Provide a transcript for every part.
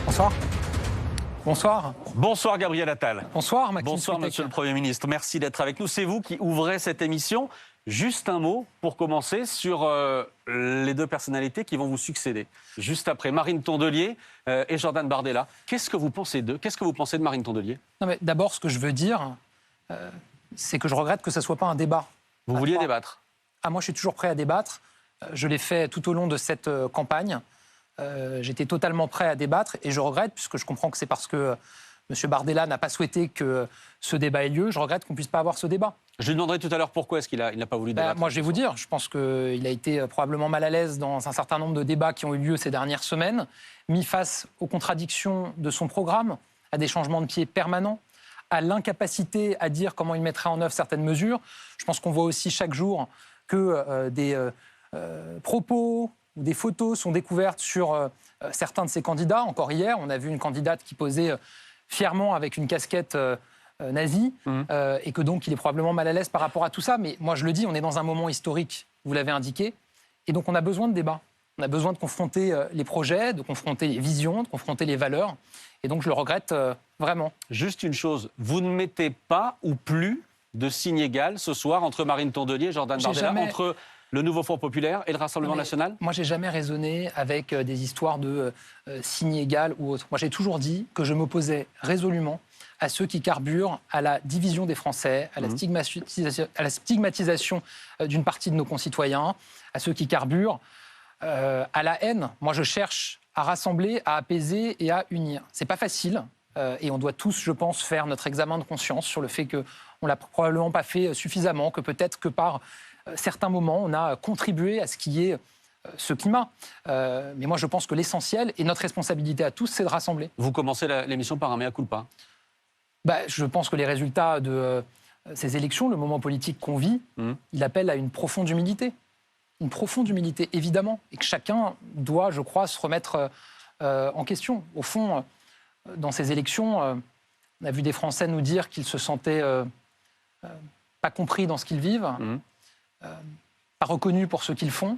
Bonsoir. Bonsoir. Bonsoir Gabriel Attal. Bonsoir Maxime. Bonsoir Monsieur le Premier ministre. Merci d'être avec nous. C'est vous qui ouvrez cette émission. Juste un mot pour commencer sur les deux personnalités qui vont vous succéder. Juste après, Marine Tondelier et Jordan Bardella. Qu'est-ce que vous pensez d'eux? Qu'est-ce que vous pensez de Marine Tondelier? D'abord, ce que je veux dire, c'est que je regrette que ça ne soit pas un débat. Vous vouliez débattre? Moi, je suis toujours prêt à débattre. Je l'ai fait tout au long de cette campagne. J'étais totalement prêt à débattre et je regrette, puisque je comprends que c'est parce que M. Bardella n'a pas souhaité que ce débat ait lieu, je regrette qu'on ne puisse pas avoir ce débat. Je lui demanderai tout à l'heure pourquoi est-ce qu'il n'a pas voulu débattre. Moi, je vais vous dire, je pense qu'il a été probablement mal à l'aise dans un certain nombre de débats qui ont eu lieu ces dernières semaines, mis face aux contradictions de son programme, à des changements de pied permanents, à l'incapacité à dire comment il mettrait en œuvre certaines mesures. Je pense qu'on voit aussi chaque jour que des propos ou des photos sont découvertes sur certains de ces candidats. Encore hier, on a vu une candidate qui posait fièrement avec une casquette nazie, et que donc il est probablement mal à l'aise par rapport à tout ça. Mais moi je le dis, on est dans un moment historique, vous l'avez indiqué, et donc on a besoin de débat. On a besoin de confronter les projets, de confronter les visions, de confronter les valeurs, et donc je le regrette vraiment. Juste une chose, vous ne mettez pas ou plus de signe égal ce soir entre Marine Tondelier et Jordan Bardella, entre le Nouveau Front Populaire et le Rassemblement National? Moi, j'ai jamais raisonné avec des histoires de signe égal ou autre. Moi, j'ai toujours dit que je m'opposais résolument à ceux qui carburent à la division des Français, à la stigmatisation d'une partie de nos concitoyens, à ceux qui carburent à la haine. Moi, je cherche à rassembler, à apaiser et à unir. C'est pas facile, et on doit tous, je pense, faire notre examen de conscience sur le fait qu'on l'a probablement pas fait suffisamment, que peut-être que par certains moments, on a contribué à ce qu'il y ait ce climat. Mais moi, je pense que l'essentiel, et notre responsabilité à tous, c'est de rassembler. Vous commencez l'émission par un mea culpa. Je pense que les résultats de ces élections, le moment politique qu'on vit, il appelle à une profonde humilité. Une profonde humilité, évidemment. Et que chacun doit, je crois, se remettre en question. Au fond, dans ces élections, on a vu des Français nous dire qu'ils se sentaient pas compris dans ce qu'ils vivent. Pas reconnus pour ce qu'ils font,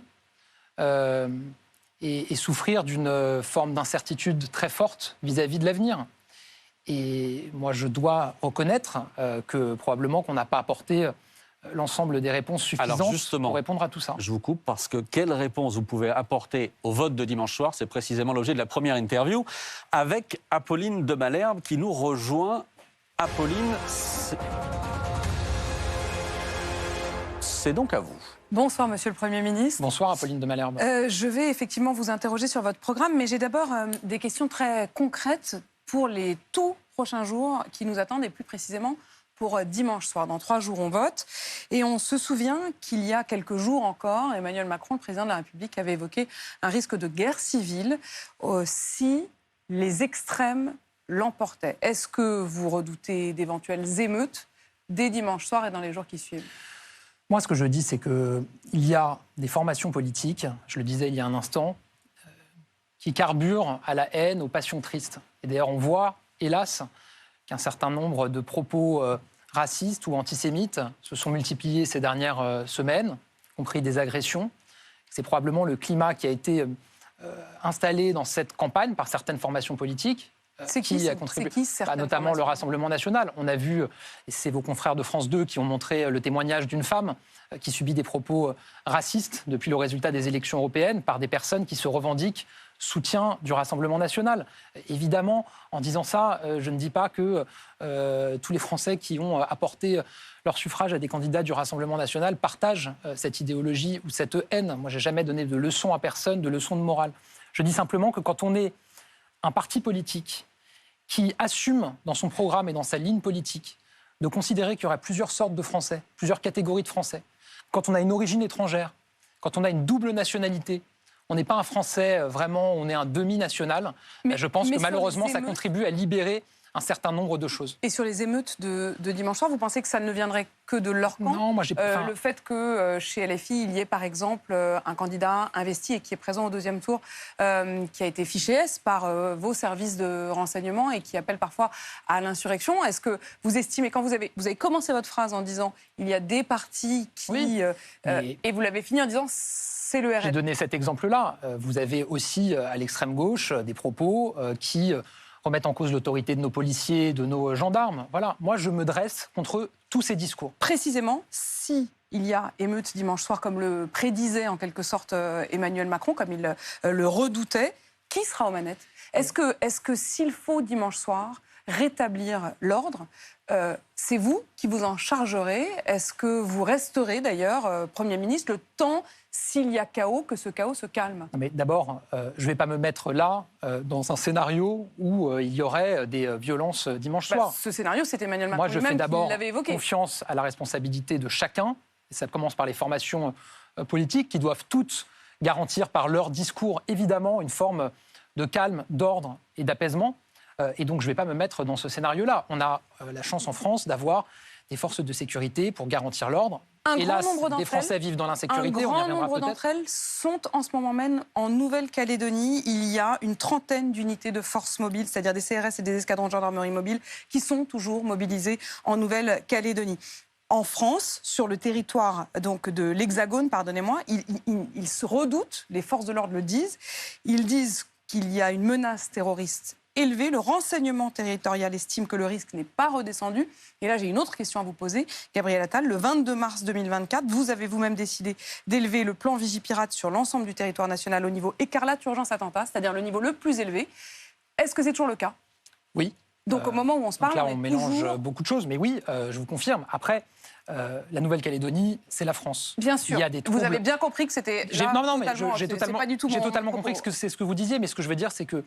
et souffrir d'une forme d'incertitude très forte vis-à-vis de l'avenir. Et moi, je dois reconnaître que probablement qu'on n'a pas apporté l'ensemble des réponses suffisantes pour répondre à tout ça. Je vous coupe parce que quelle réponse vous pouvez apporter au vote de dimanche soir? C'est précisément l'objet de la première interview avec Apolline de Malherbe qui nous rejoint. Apolline, c'est donc à vous. Bonsoir, Monsieur le Premier ministre. Bonsoir, Apolline de Malherbe. Je vais effectivement vous interroger sur votre programme, mais j'ai d'abord des questions très concrètes pour les tout prochains jours qui nous attendent, et plus précisément pour dimanche soir. Dans 3 jours, on vote. Et on se souvient qu'il y a quelques jours encore, Emmanuel Macron, le président de la République, avait évoqué un risque de guerre civile si les extrêmes l'emportaient. Est-ce que vous redoutez d'éventuelles émeutes dès dimanche soir et dans les jours qui suivent? Moi, ce que je dis, c'est qu'il y a des formations politiques, je le disais il y a un instant, qui carburent à la haine, aux passions tristes. Et d'ailleurs, on voit, hélas, qu'un certain nombre de propos racistes ou antisémites se sont multipliés ces dernières semaines, y compris des agressions. C'est probablement le climat qui a été installé dans cette campagne par certaines formations politiques. Qui a contribué, notamment le Rassemblement national. On a vu, et c'est vos confrères de France 2 qui ont montré le témoignage d'une femme qui subit des propos racistes depuis le résultat des élections européennes par des personnes qui se revendiquent soutien du Rassemblement national. Évidemment, en disant ça, je ne dis pas que tous les Français qui ont apporté leur suffrage à des candidats du Rassemblement national partagent cette idéologie ou cette haine. Moi, je n'ai jamais donné de leçons à personne, de leçons de morale. Je dis simplement que quand on est un parti politique qui assume dans son programme et dans sa ligne politique de considérer qu'il y aurait plusieurs sortes de Français, plusieurs catégories de Français, quand on a une origine étrangère, quand on a une double nationalité, on n'est pas un Français vraiment, on est un demi-national, je pense que malheureusement ça contribue à libérer un certain nombre de choses. Et sur les émeutes de dimanche soir, vous pensez que ça ne viendrait que de leur camp? Non, moi j'ai le fait que chez LFI, il y ait par exemple un candidat investi et qui est présent au 2e tour, qui a été fiché S par vos services de renseignement et qui appelle parfois à l'insurrection. Est-ce que vous estimez, quand vous avez commencé votre phrase en disant il y a des partis qui... Oui, et vous l'avez fini en disant c'est le RN. J'ai donné cet exemple-là. Vous avez aussi à l'extrême gauche des propos qui remettent en cause l'autorité de nos policiers, de nos gendarmes. Voilà, moi je me dresse contre tous ces discours. Précisément, si il y a émeute dimanche soir, comme le prédisait en quelque sorte Emmanuel Macron, comme il le redoutait, qui sera aux manettes ? Est-ce que s'il faut dimanche soir rétablir l'ordre, c'est vous qui vous en chargerez? Est-ce que vous resterez d'ailleurs Premier ministre le temps, s'il y a chaos, que ce chaos se calme? Mais d'abord, je ne vais pas me mettre là dans un scénario où il y aurait des violences dimanche soir. Ce scénario, c'est Emmanuel Macron Moi, je fais d'abord l'avait évoqué. confiance à la responsabilité de chacun. Et ça commence par les formations politiques qui doivent toutes garantir par leur discours, évidemment, une forme de calme, d'ordre et d'apaisement. Et donc, je ne vais pas me mettre dans ce scénario-là. On a la chance en France d'avoir des forces de sécurité pour garantir l'ordre. Hélas, des Français vivent dans l'insécurité. Un grand nombre d'entre elles sont en ce moment même en Nouvelle-Calédonie. Il y a une trentaine d'unités de forces mobiles, c'est-à-dire des CRS et des escadrons de gendarmerie mobile, qui sont toujours mobilisés en Nouvelle-Calédonie. En France, sur le territoire donc de l'Hexagone, pardonnez-moi, ils se redoutent, les forces de l'ordre le disent, ils disent qu'il y a une menace terroriste élevée. Le renseignement territorial estime que le risque n'est pas redescendu. Et là, j'ai une autre question à vous poser. Gabriel Attal, le 22 mars 2024, vous avez vous-même décidé d'élever le plan Vigipirate sur l'ensemble du territoire national au niveau écarlate urgence attentat, c'est-à-dire le niveau le plus élevé. Est-ce que c'est toujours le cas? Oui. Donc au moment où on se parle, là, on mélange toujours... beaucoup de choses. Mais oui, je vous confirme. Après, la Nouvelle-Calédonie, c'est la France. Bien sûr. Il y a des troubles. Vous avez bien compris que c'était... Non, mais j'ai totalement compris que c'est ce que vous disiez. Mais ce que je veux dire, c'est que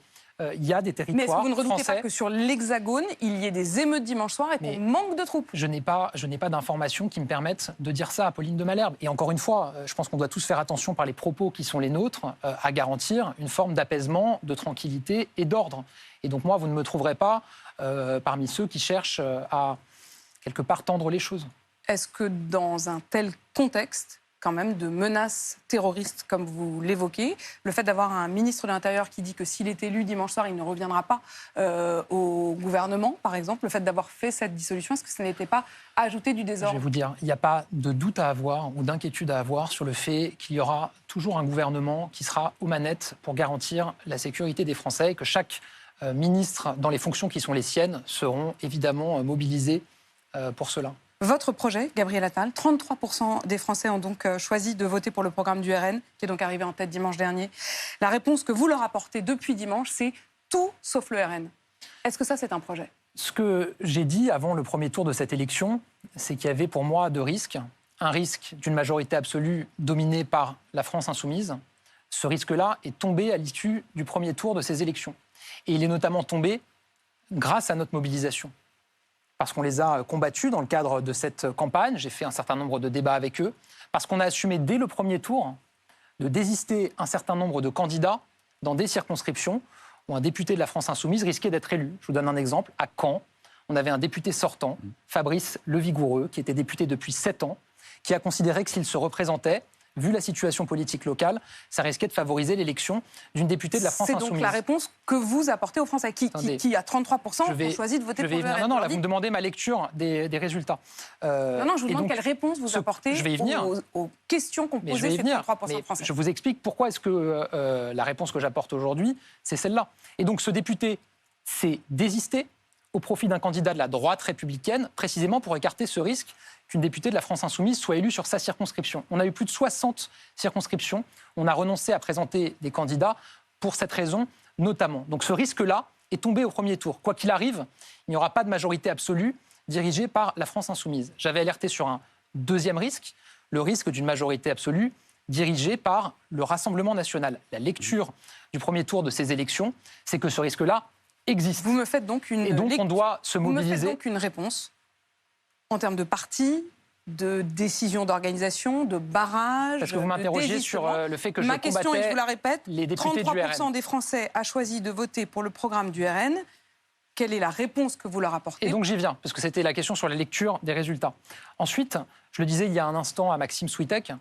il y a des territoires français. Mais est-ce que vous ne redoutez français... pas que sur l'Hexagone, il y ait des émeutes dimanche soir et qu'on manque de troupes? Je n'ai pas d'informations qui me permettent de dire ça à Pauline de Malherbe. Et encore une fois, je pense qu'on doit tous faire attention par les propos qui sont les nôtres à garantir une forme d'apaisement, de tranquillité et d'ordre. Et donc moi, vous ne me trouverez pas parmi ceux qui cherchent à quelque part tendre les choses. Est-ce que dans un tel contexte, quand même, de menaces terroristes, comme vous l'évoquez, le fait d'avoir un ministre de l'Intérieur qui dit que s'il est élu dimanche soir, il ne reviendra pas au gouvernement, par exemple, le fait d'avoir fait cette dissolution, est-ce que ce n'était pas ajouter du désordre? Je vais vous dire, il n'y a pas de doute à avoir ou d'inquiétude à avoir sur le fait qu'il y aura toujours un gouvernement qui sera aux manettes pour garantir la sécurité des Français et que chaque ministre, dans les fonctions qui sont les siennes, seront évidemment mobilisés pour cela. Votre projet, Gabriel Attal, 33% des Français ont donc choisi de voter pour le programme du RN, qui est donc arrivé en tête dimanche dernier. La réponse que vous leur apportez depuis dimanche, c'est tout sauf le RN. Est-ce que ça, c'est un projet? Ce que j'ai dit avant le premier tour de cette élection, c'est qu'il y avait pour moi deux risques. Un risque d'une majorité absolue dominée par la France insoumise. Ce risque-là est tombé à l'issue du premier tour de ces élections. Et il est notamment tombé grâce à notre mobilisation. Parce qu'on les a combattus dans le cadre de cette campagne. J'ai fait un certain nombre de débats avec eux. Parce qu'on a assumé dès le premier tour de désister un certain nombre de candidats dans des circonscriptions où un député de la France insoumise risquait d'être élu. Je vous donne un exemple. À Caen, on avait un député sortant, Fabrice Levigoureux, qui était député depuis 7 ans, qui a considéré que s'il se représentait, vu la situation politique locale, ça risquait de favoriser l'élection d'une députée de la France insoumise. C'est donc la réponse que vous apportez aux Français, qui à 33% ont choisi de voter pour le RN. Non, là, vous me demandez ma lecture des résultats. Non, je vous demande quelle réponse vous apportez aux questions qu'ont posées ces 33% de Français. Je vous explique pourquoi est-ce que la réponse que j'apporte aujourd'hui, c'est celle-là. Et donc ce député s'est désisté au profit d'un candidat de la droite républicaine, précisément pour écarter ce risque qu'une députée de la France insoumise soit élue sur sa circonscription. On a eu plus de 60 circonscriptions. On a renoncé à présenter des candidats pour cette raison notamment. Donc ce risque-là est tombé au premier tour. Quoi qu'il arrive, il n'y aura pas de majorité absolue dirigée par la France insoumise. J'avais alerté sur un deuxième risque, le risque d'une majorité absolue dirigée par le Rassemblement national. La lecture du premier tour de ces élections, c'est que ce risque-là existe. Vous me faites donc une... Et donc on doit se mobiliser. Vous me faites donc une réponse en termes de parti, de décision d'organisation, de barrage. Parce que vous m'interrogez sur le fait que je combattais question, et je vous la répète, les députés du RN. 33% des Français a choisi de voter pour le programme du RN. Quelle est la réponse que vous leur apportez? Et donc j'y viens, parce que c'était la question sur la lecture des résultats. Ensuite, je le disais il y a un instant à Maxime Switek,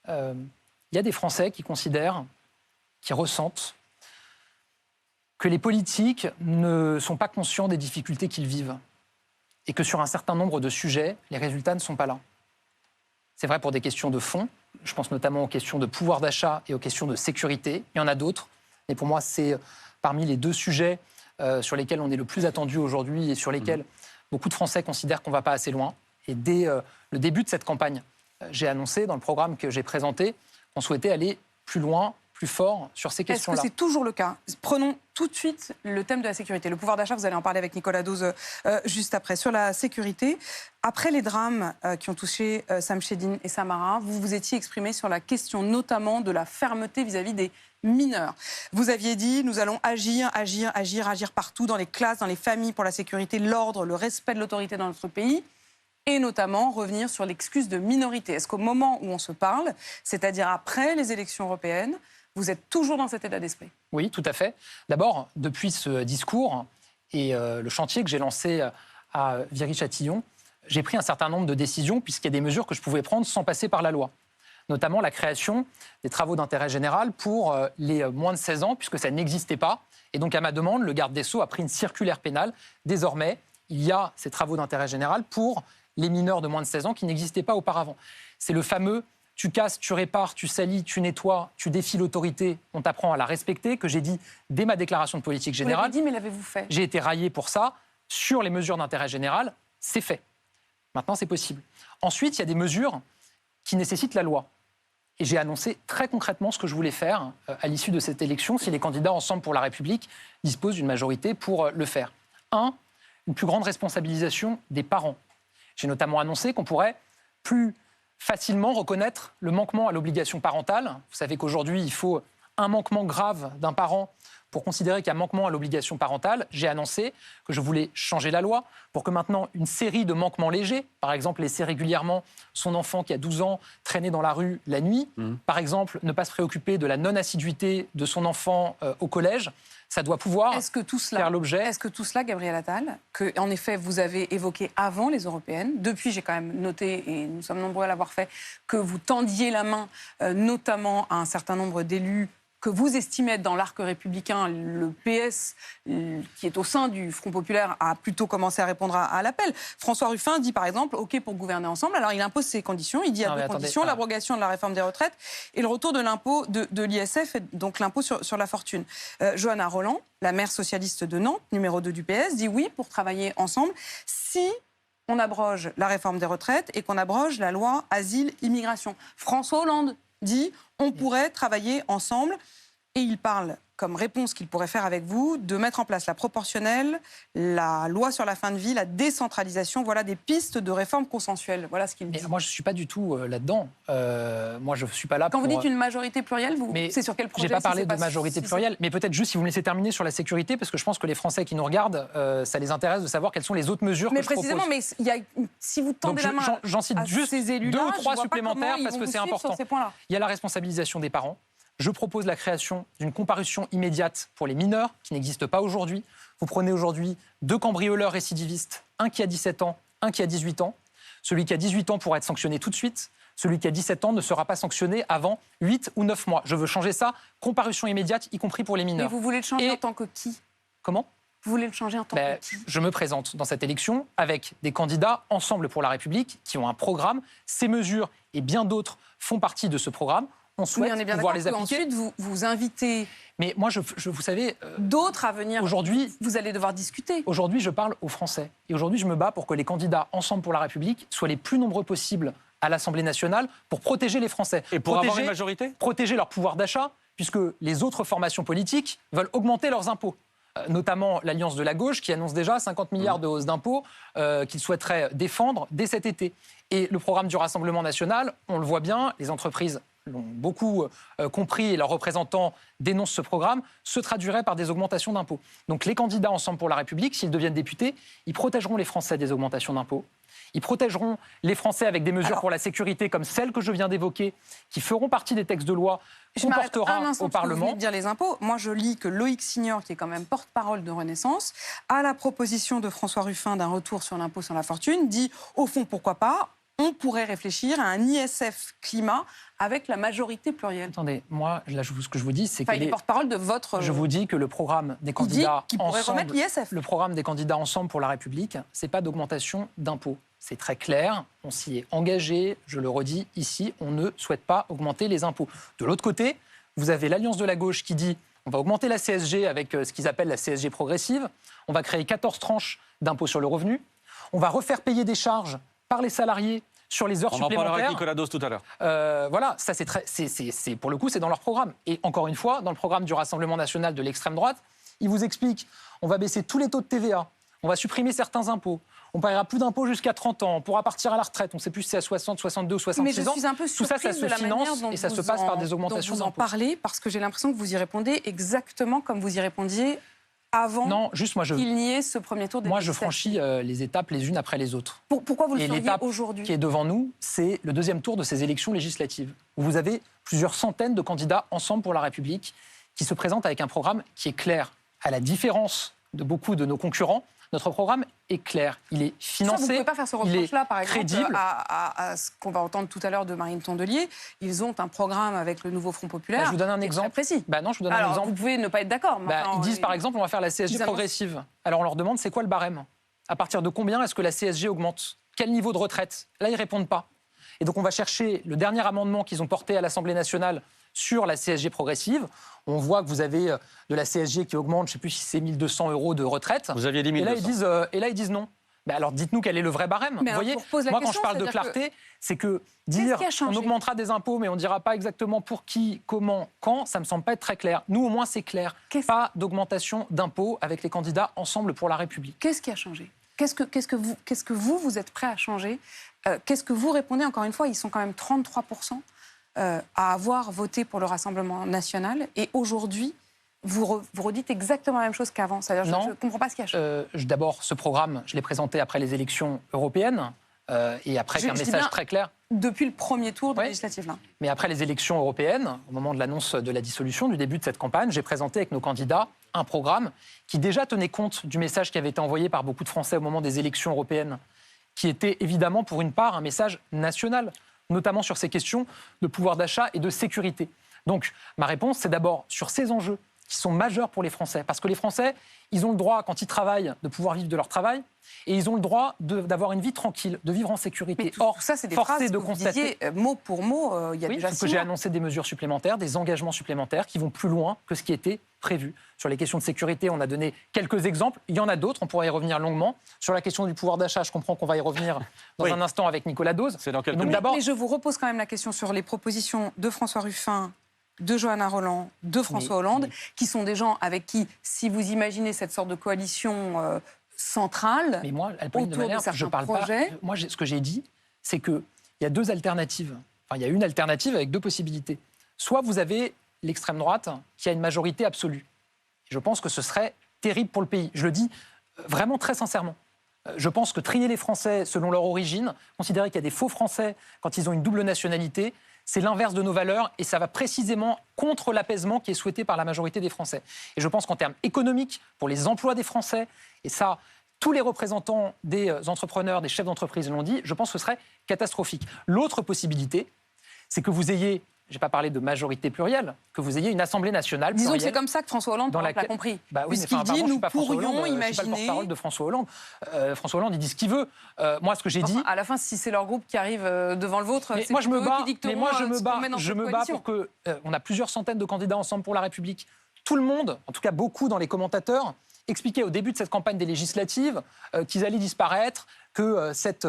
il y a des Français qui considèrent, qui ressentent que les politiques ne sont pas conscients des difficultés qu'ils vivent et que sur un certain nombre de sujets, les résultats ne sont pas là. C'est vrai pour des questions de fond, Je pense notamment aux questions de pouvoir d'achat et aux questions de sécurité. Il y en a d'autres. Et pour moi, c'est parmi les 2 sujets sur lesquels on est le plus attendu aujourd'hui et sur lesquels beaucoup de Français considèrent qu'on ne va pas assez loin. Et dès le début de cette campagne, j'ai annoncé dans le programme que j'ai présenté qu'on souhaitait aller plus loin, plus fort sur ces questions-là. Est-ce que c'est toujours le cas? Prenons tout de suite le thème de la sécurité. Le pouvoir d'achat, vous allez en parler avec Nicolas Dose juste après. Sur la sécurité, après les drames qui ont touché Sam Shedin et Samara, vous vous étiez exprimé sur la question notamment de la fermeté vis-à-vis des mineurs. Vous aviez dit, nous allons agir partout, dans les classes, dans les familles, pour la sécurité, l'ordre, le respect de l'autorité dans notre pays. Et notamment revenir sur l'excuse de minorité. Est-ce qu'au moment où on se parle, c'est-à-dire après les élections européennes, vous êtes toujours dans cet état d'esprit? Oui, tout à fait. D'abord, depuis ce discours et le chantier que j'ai lancé à Viry-Châtillon, j'ai pris un certain nombre de décisions puisqu'il y a des mesures que je pouvais prendre sans passer par la loi. Notamment la création des travaux d'intérêt général pour les moins de 16 ans, puisque ça n'existait pas. Et donc, à ma demande, le garde des Sceaux a pris une circulaire pénale. Désormais, il y a ces travaux d'intérêt général pour les mineurs de moins de 16 ans qui n'existaient pas auparavant. C'est le fameux « tu casses, tu répares, tu salis, tu nettoies, tu défies l'autorité, on t'apprend à la respecter » que j'ai dit dès ma déclaration de politique générale. Vous l'avez dit, mais l'avez-vous fait? J'ai été raillé pour ça. Sur les mesures d'intérêt général, c'est fait. Maintenant, c'est possible. Ensuite, il y a des mesures qui nécessitent la loi. Et j'ai annoncé très concrètement ce que je voulais faire à l'issue de cette élection si les candidats Ensemble pour la République disposent d'une majorité pour le faire. 1, une plus grande responsabilisation des parents. J'ai notamment annoncé qu'on pourrait plus facilement reconnaître le manquement à l'obligation parentale. Vous savez qu'aujourd'hui, il faut un manquement grave d'un parent pour considérer qu'il y a manquement à l'obligation parentale. J'ai annoncé que je voulais changer la loi pour que maintenant une série de manquements légers, par exemple laisser régulièrement son enfant qui a 12 ans traîner dans la rue la nuit, par exemple ne pas se préoccuper de la non-assiduité de son enfant au collège, ça doit pouvoir faire l'objet. Est-ce que tout cela, Gabriel Attal, que en effet vous avez évoqué avant les européennes, depuis j'ai quand même noté, et nous sommes nombreux à l'avoir fait, que vous tendiez la main notamment à un certain nombre d'élus que vous estimez être dans l'arc républicain, le PS, qui est au sein du Front populaire, a plutôt commencé à répondre à l'appel. François Ruffin dit par exemple, OK pour gouverner ensemble. Alors il impose ses conditions, il dit à 2 conditions, l'abrogation de la réforme des retraites et le retour de l'impôt de l'ISF, donc l'impôt sur la fortune. Johanna Rolland, la maire socialiste de Nantes, numéro 2 du PS, dit oui pour travailler ensemble si on abroge la réforme des retraites et qu'on abroge la loi asile-immigration. François Hollande dit on pourrait travailler ensemble et il parle comme réponse qu'il pourrait faire avec vous de mettre en place la proportionnelle, la loi sur la fin de vie, la décentralisation. Voilà des pistes de réforme consensuelle. Voilà ce qu'il dit. Moi, je ne suis pas du tout là-dedans. Moi, je ne suis pas là Quand vous dites une majorité plurielle, c'est sur quel projet? Je n'ai pas parlé de majorité plurielle, mais peut-être juste si vous me laissez terminer sur la sécurité, parce que je pense que les Français qui nous regardent, ça les intéresse de savoir quelles sont les autres mesures que je propose. Mais précisément, si vous tendez la main j'en cite à juste ces élus-là, 2 ou 3 supplémentaires parce que c'est important. Il y a la responsabilisation des parents. Je propose la création d'une comparution immédiate pour les mineurs, qui n'existe pas aujourd'hui. Vous prenez aujourd'hui 2 cambrioleurs récidivistes, un qui a 17 ans, un qui a 18 ans. Celui qui a 18 ans pourra être sanctionné tout de suite. Celui qui a 17 ans ne sera pas sanctionné avant 8 ou 9 mois. Je veux changer ça, comparution immédiate, y compris pour les mineurs. Mais vous voulez le changer en tant que qui? Comment? Vous voulez le changer en tant que qui? Je me présente dans cette élection avec des candidats Ensemble pour la République qui ont un programme. Ces mesures et bien d'autres font partie de ce programme. On souhaite pouvoir les appliquer. Ensuite, vous invitez. Mais moi, vous savez, d'autres à venir. Aujourd'hui, vous allez devoir discuter. Aujourd'hui, je parle aux Français. Et aujourd'hui, je me bats pour que les candidats Ensemble pour la République soient les plus nombreux possibles à l'Assemblée nationale pour protéger les Français. Et pour avoir une majorité? Protéger leur pouvoir d'achat, puisque les autres formations politiques veulent augmenter leurs impôts. Notamment l'Alliance de la gauche qui annonce déjà 50 milliards de hausse d'impôts qu'ils souhaiteraient défendre dès cet été. Et le programme du Rassemblement national, on le voit bien, les entreprises l'ont beaucoup compris et leurs représentants dénoncent ce programme, se traduirait par des augmentations d'impôts. Donc les candidats Ensemble pour la République, s'ils deviennent députés, ils protégeront les Français des augmentations d'impôts. Ils protégeront les Français avec des mesures pour la sécurité comme celles que je viens d'évoquer, qui feront partie des textes de loi qu'on portera au Parlement. Vous venez de dire les impôts. Moi, je lis que Loïc Signor, qui est quand même porte-parole de Renaissance, à la proposition de François Ruffin d'un retour sur l'impôt sur la fortune, dit, au fond, pourquoi pas? on pourrait réfléchir à un ISF climat avec la majorité plurielle. Attendez, moi, là, ce que je vous dis, c'est que il est porte-parole de votre... Je vous dis que le programme des candidats ensemble, l'ISF. Le programme des candidats ensemble pour la République, c'est pas d'augmentation d'impôts. C'est très clair, on s'y est engagé, je le redis ici, on ne souhaite pas augmenter les impôts. De l'autre côté, vous avez l'Alliance de la gauche qui dit on va augmenter la CSG avec ce qu'ils appellent la CSG progressive, on va créer 14 tranches d'impôts sur le revenu, on va refaire payer des charges par les salariés sur les heures supplémentaires. On en parlera avec Nicolas Dose tout à l'heure. Voilà, ça pour le coup, c'est dans leur programme. Et encore une fois, dans le programme du Rassemblement national de l'extrême droite, ils vous expliquent on va baisser tous les taux de TVA, on va supprimer certains impôts, on ne paiera plus d'impôts jusqu'à 30 ans, on pourra partir à la retraite, on ne sait plus si c'est à 60, 62 ou 66 ans. Mais je suis un peu tout ça, ça se finance et ça se passe par des augmentations d'impôts. Vous en parlez parce que j'ai l'impression que vous y répondez exactement comme vous y répondiez avant qu'il n'y ait ce premier tour des Moi, je franchis les étapes les unes après les autres. Pourquoi vous le feriez aujourd'hui ? L'étape qui est devant nous, c'est le deuxième tour de ces élections législatives, où vous avez plusieurs centaines de candidats ensemble pour la République qui se présentent avec un programme qui est clair. À la différence de beaucoup de nos concurrents, notre programme est clair, il est financé, vous ne pouvez pas faire ce reproche-là, par exemple, crédible. À ce qu'on va entendre tout à l'heure de Marine Tondelier. Ils ont un programme avec le nouveau Front populaire. Je vous donne un exemple. Très précis. Non, je vous donne un exemple. Vous pouvez ne pas être d'accord. Ils disent par exemple, on va faire la CSG progressive. Alors on leur demande, c'est quoi le barème ? À partir de combien est-ce que la CSG augmente ? Quel niveau de retraite ? Là, ils ne répondent pas. Et donc on va chercher le dernier amendement qu'ils ont porté à l'Assemblée nationale sur la CSG progressive. On voit que vous avez de la CSG qui augmente, je ne sais plus si c'est 1 200 € de retraite. Vous aviez dit 1 200. Et là, ils disent non. Alors dites-nous quel est le vrai barème. Vous voyez, moi quand je parle de clarté, c'est que dire on augmentera des impôts mais on ne dira pas exactement pour qui, comment, quand, ça ne me semble pas être très clair. Nous au moins c'est clair. Pas d'augmentation d'impôts avec les candidats ensemble pour la République. Qu'est-ce qui a changé ? Qu'est-ce que vous êtes prêt à changer ? Qu'est-ce que vous répondez ? Encore une fois, ils sont quand même 33% à avoir voté pour le Rassemblement national. Et aujourd'hui, vous redites exactement la même chose qu'avant. C'est-à-dire, je ne comprends pas ce qui a changé. D'abord, ce programme, je l'ai présenté après les élections européennes et après un message très clair. Depuis le premier tour de législative. Là. Mais après les élections européennes, au moment de l'annonce de la dissolution, du début de cette campagne, j'ai présenté avec nos candidats un programme qui déjà tenait compte du message qui avait été envoyé par beaucoup de Français au moment des élections européennes, qui était évidemment pour une part un message national, notamment sur ces questions de pouvoir d'achat et de sécurité. Donc ma réponse, c'est d'abord sur ces enjeux qui sont majeurs pour les Français. Parce que les Français, ils ont le droit, quand ils travaillent, de pouvoir vivre de leur travail, et ils ont le droit d'avoir une vie tranquille, de vivre en sécurité. Or, ça, c'est des phrases que vous disiez mot pour mot il y a déjà 6 mois. Que j'ai annoncé des mesures supplémentaires, des engagements supplémentaires qui vont plus loin que ce qui était prévu. Sur les questions de sécurité, on a donné quelques exemples. Il y en a d'autres, on pourra y revenir longuement. Sur la question du pouvoir d'achat, je comprends qu'on va y revenir dans un instant avec Nicolas Dose. C'est dans quelques minutes. Mais je vous repose quand même la question sur les propositions de François Ruffin, de Johanna Rolland, de François Hollande, qui sont des gens avec qui, si vous imaginez cette sorte de coalition centrale, mais moi, autour de certains projets... Moi, ce que j'ai dit, c'est qu'il y a deux alternatives. Enfin, il y a une alternative avec deux possibilités. Soit vous avez l'extrême droite qui a une majorité absolue. Je pense que ce serait terrible pour le pays. Je le dis vraiment très sincèrement. Je pense que trier les Français selon leur origine, considérer qu'il y a des faux Français quand ils ont une double nationalité, c'est l'inverse de nos valeurs et ça va précisément contre l'apaisement qui est souhaité par la majorité des Français. Et je pense qu'en termes économiques, pour les emplois des Français, et ça, tous les représentants des entrepreneurs, des chefs d'entreprise l'ont dit, je pense que ce serait catastrophique. L'autre possibilité, c'est que vous ayez, je n'ai pas parlé de majorité plurielle, que vous ayez une Assemblée nationale plurielle. Disons que c'est comme ça que François Hollande l'a compris. Puisqu'il dit, nous pourrions imaginer... Je ne suis pas le porte-parole de François Hollande. François Hollande, il dit ce qu'il veut. Moi, ce que j'ai dit... À la fin, si c'est leur groupe qui arrive devant le vôtre, c'est moi, je me bats, eux qui dicteront je me bats pour que... on a plusieurs centaines de candidats ensemble pour la République. Tout le monde, en tout cas beaucoup dans les commentateurs, expliquaient au début de cette campagne des législatives qu'ils allaient disparaître, que cette...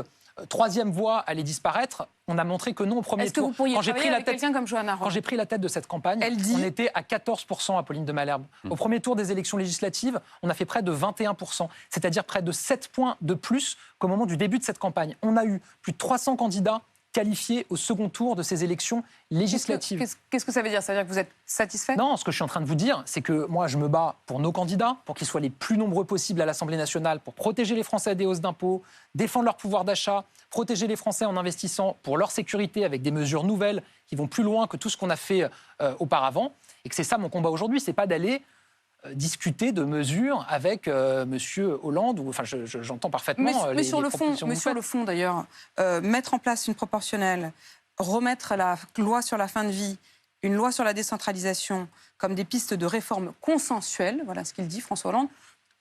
troisième voie allait disparaître. On a montré que non au premier tour. Est-ce que vous pourriez travailler avec quelqu'un comme Johanna Rolland ? Quand j'ai pris la tête de cette campagne, on était à 14%, Apolline de Malherbe. Au premier tour des élections législatives, on a fait près de 21%, c'est-à-dire près de 7 points de plus qu'au moment du début de cette campagne. On a eu plus de 300 candidats qualifiés au second tour de ces élections législatives. Qu'est-ce que ça veut dire ? Ça veut dire que vous êtes satisfait ? Non, ce que je suis en train de vous dire, c'est que moi, je me bats pour nos candidats, pour qu'ils soient les plus nombreux possibles à l'Assemblée nationale, pour protéger les Français des hausses d'impôts, défendre leur pouvoir d'achat, protéger les Français en investissant pour leur sécurité avec des mesures nouvelles qui vont plus loin que tout ce qu'on a fait auparavant. Et que c'est ça mon combat aujourd'hui, c'est pas d'aller discuter de mesures avec Monsieur Hollande. J'entends parfaitement mais sur le fond, propositions que vous faites. d'ailleurs, mettre en place une proportionnelle, remettre la loi sur la fin de vie, une loi sur la décentralisation comme des pistes de réforme consensuelles, voilà ce qu'il dit, François Hollande,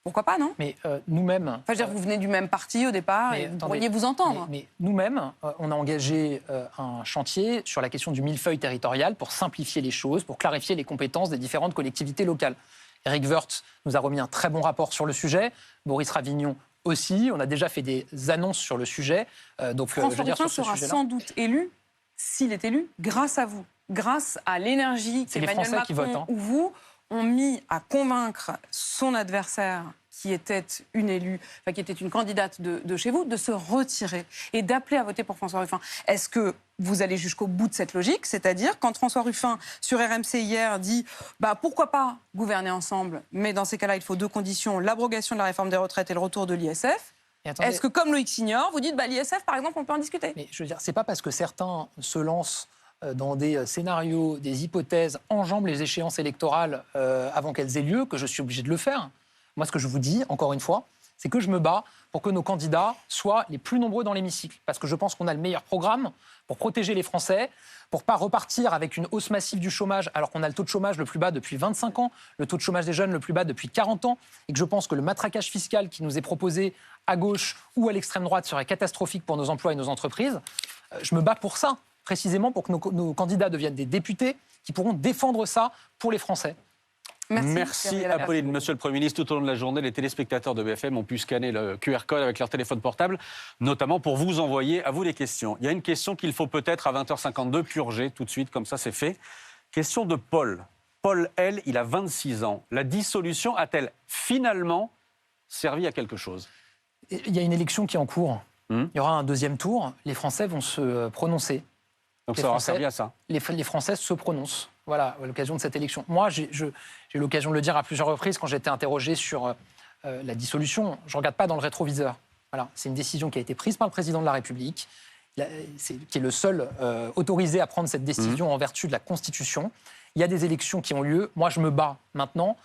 pourquoi pas, non? Mais nous-mêmes... Enfin, je veux dire, vous venez du même parti au départ et vous pourriez vous entendre. Mais nous-mêmes, on a engagé un chantier sur la question du millefeuille territorial pour simplifier les choses, pour clarifier les compétences des différentes collectivités locales. Éric Woerth nous a remis un très bon rapport sur le sujet, Boris Ravignon aussi, on a déjà fait des annonces sur le sujet. François Ruffin sera sans doute élu, s'il est élu, grâce à vous, grâce à l'énergie qu'Emmanuel Macron ou vous ont mis à convaincre son adversaire, qui était une élue, qui était une candidate de chez vous, de se retirer et d'appeler à voter pour François Ruffin. Est-ce que vous allez jusqu'au bout de cette logique? C'est-à-dire, quand François Ruffin, sur RMC hier, dit pourquoi pas gouverner ensemble, mais dans ces cas-là, il faut deux conditions, l'abrogation de la réforme des retraites et le retour de l'ISF. Est-ce que, comme Loïc Signor, vous dites l'ISF, par exemple, on peut en discuter? Mais je veux dire, c'est pas parce que certains se lancent dans des scénarios, des hypothèses, enjambent les échéances électorales avant qu'elles aient lieu, que je suis obligé de le faire. Moi, ce que je vous dis, encore une fois, c'est que je me bats pour que nos candidats soient les plus nombreux dans l'hémicycle. Parce que je pense qu'on a le meilleur programme pour protéger les Français, pour ne pas repartir avec une hausse massive du chômage, alors qu'on a le taux de chômage le plus bas depuis 25 ans, le taux de chômage des jeunes le plus bas depuis 40 ans, et que je pense que le matraquage fiscal qui nous est proposé à gauche ou à l'extrême droite serait catastrophique pour nos emplois et nos entreprises. Je me bats pour ça, précisément pour que nos candidats deviennent des députés qui pourront défendre ça pour les Français. Merci Apolline. Monsieur le Premier ministre, tout au long de la journée, les téléspectateurs de BFM ont pu scanner le QR code avec leur téléphone portable, notamment pour vous envoyer à vous les questions. Il y a une question qu'il faut peut-être à 20h52 purger tout de suite, comme ça c'est fait. Question de Paul. Paul L, il a 26 ans. La dissolution a-t-elle finalement servi à quelque chose? Il y a une élection qui est en cours. Il y aura un deuxième tour. Les Français vont se prononcer. Donc ça aura servi à ça. Les Français se prononcent. Voilà, à l'occasion de cette élection. Moi, j'ai eu l'occasion de le dire à plusieurs reprises quand j'ai été interrogé sur la dissolution. Je ne regarde pas dans le rétroviseur. Voilà, c'est une décision qui a été prise par le président de la République, qui est le seul autorisé à prendre cette décision en vertu de la Constitution. Il y a des élections qui ont lieu. Moi, je me bats maintenant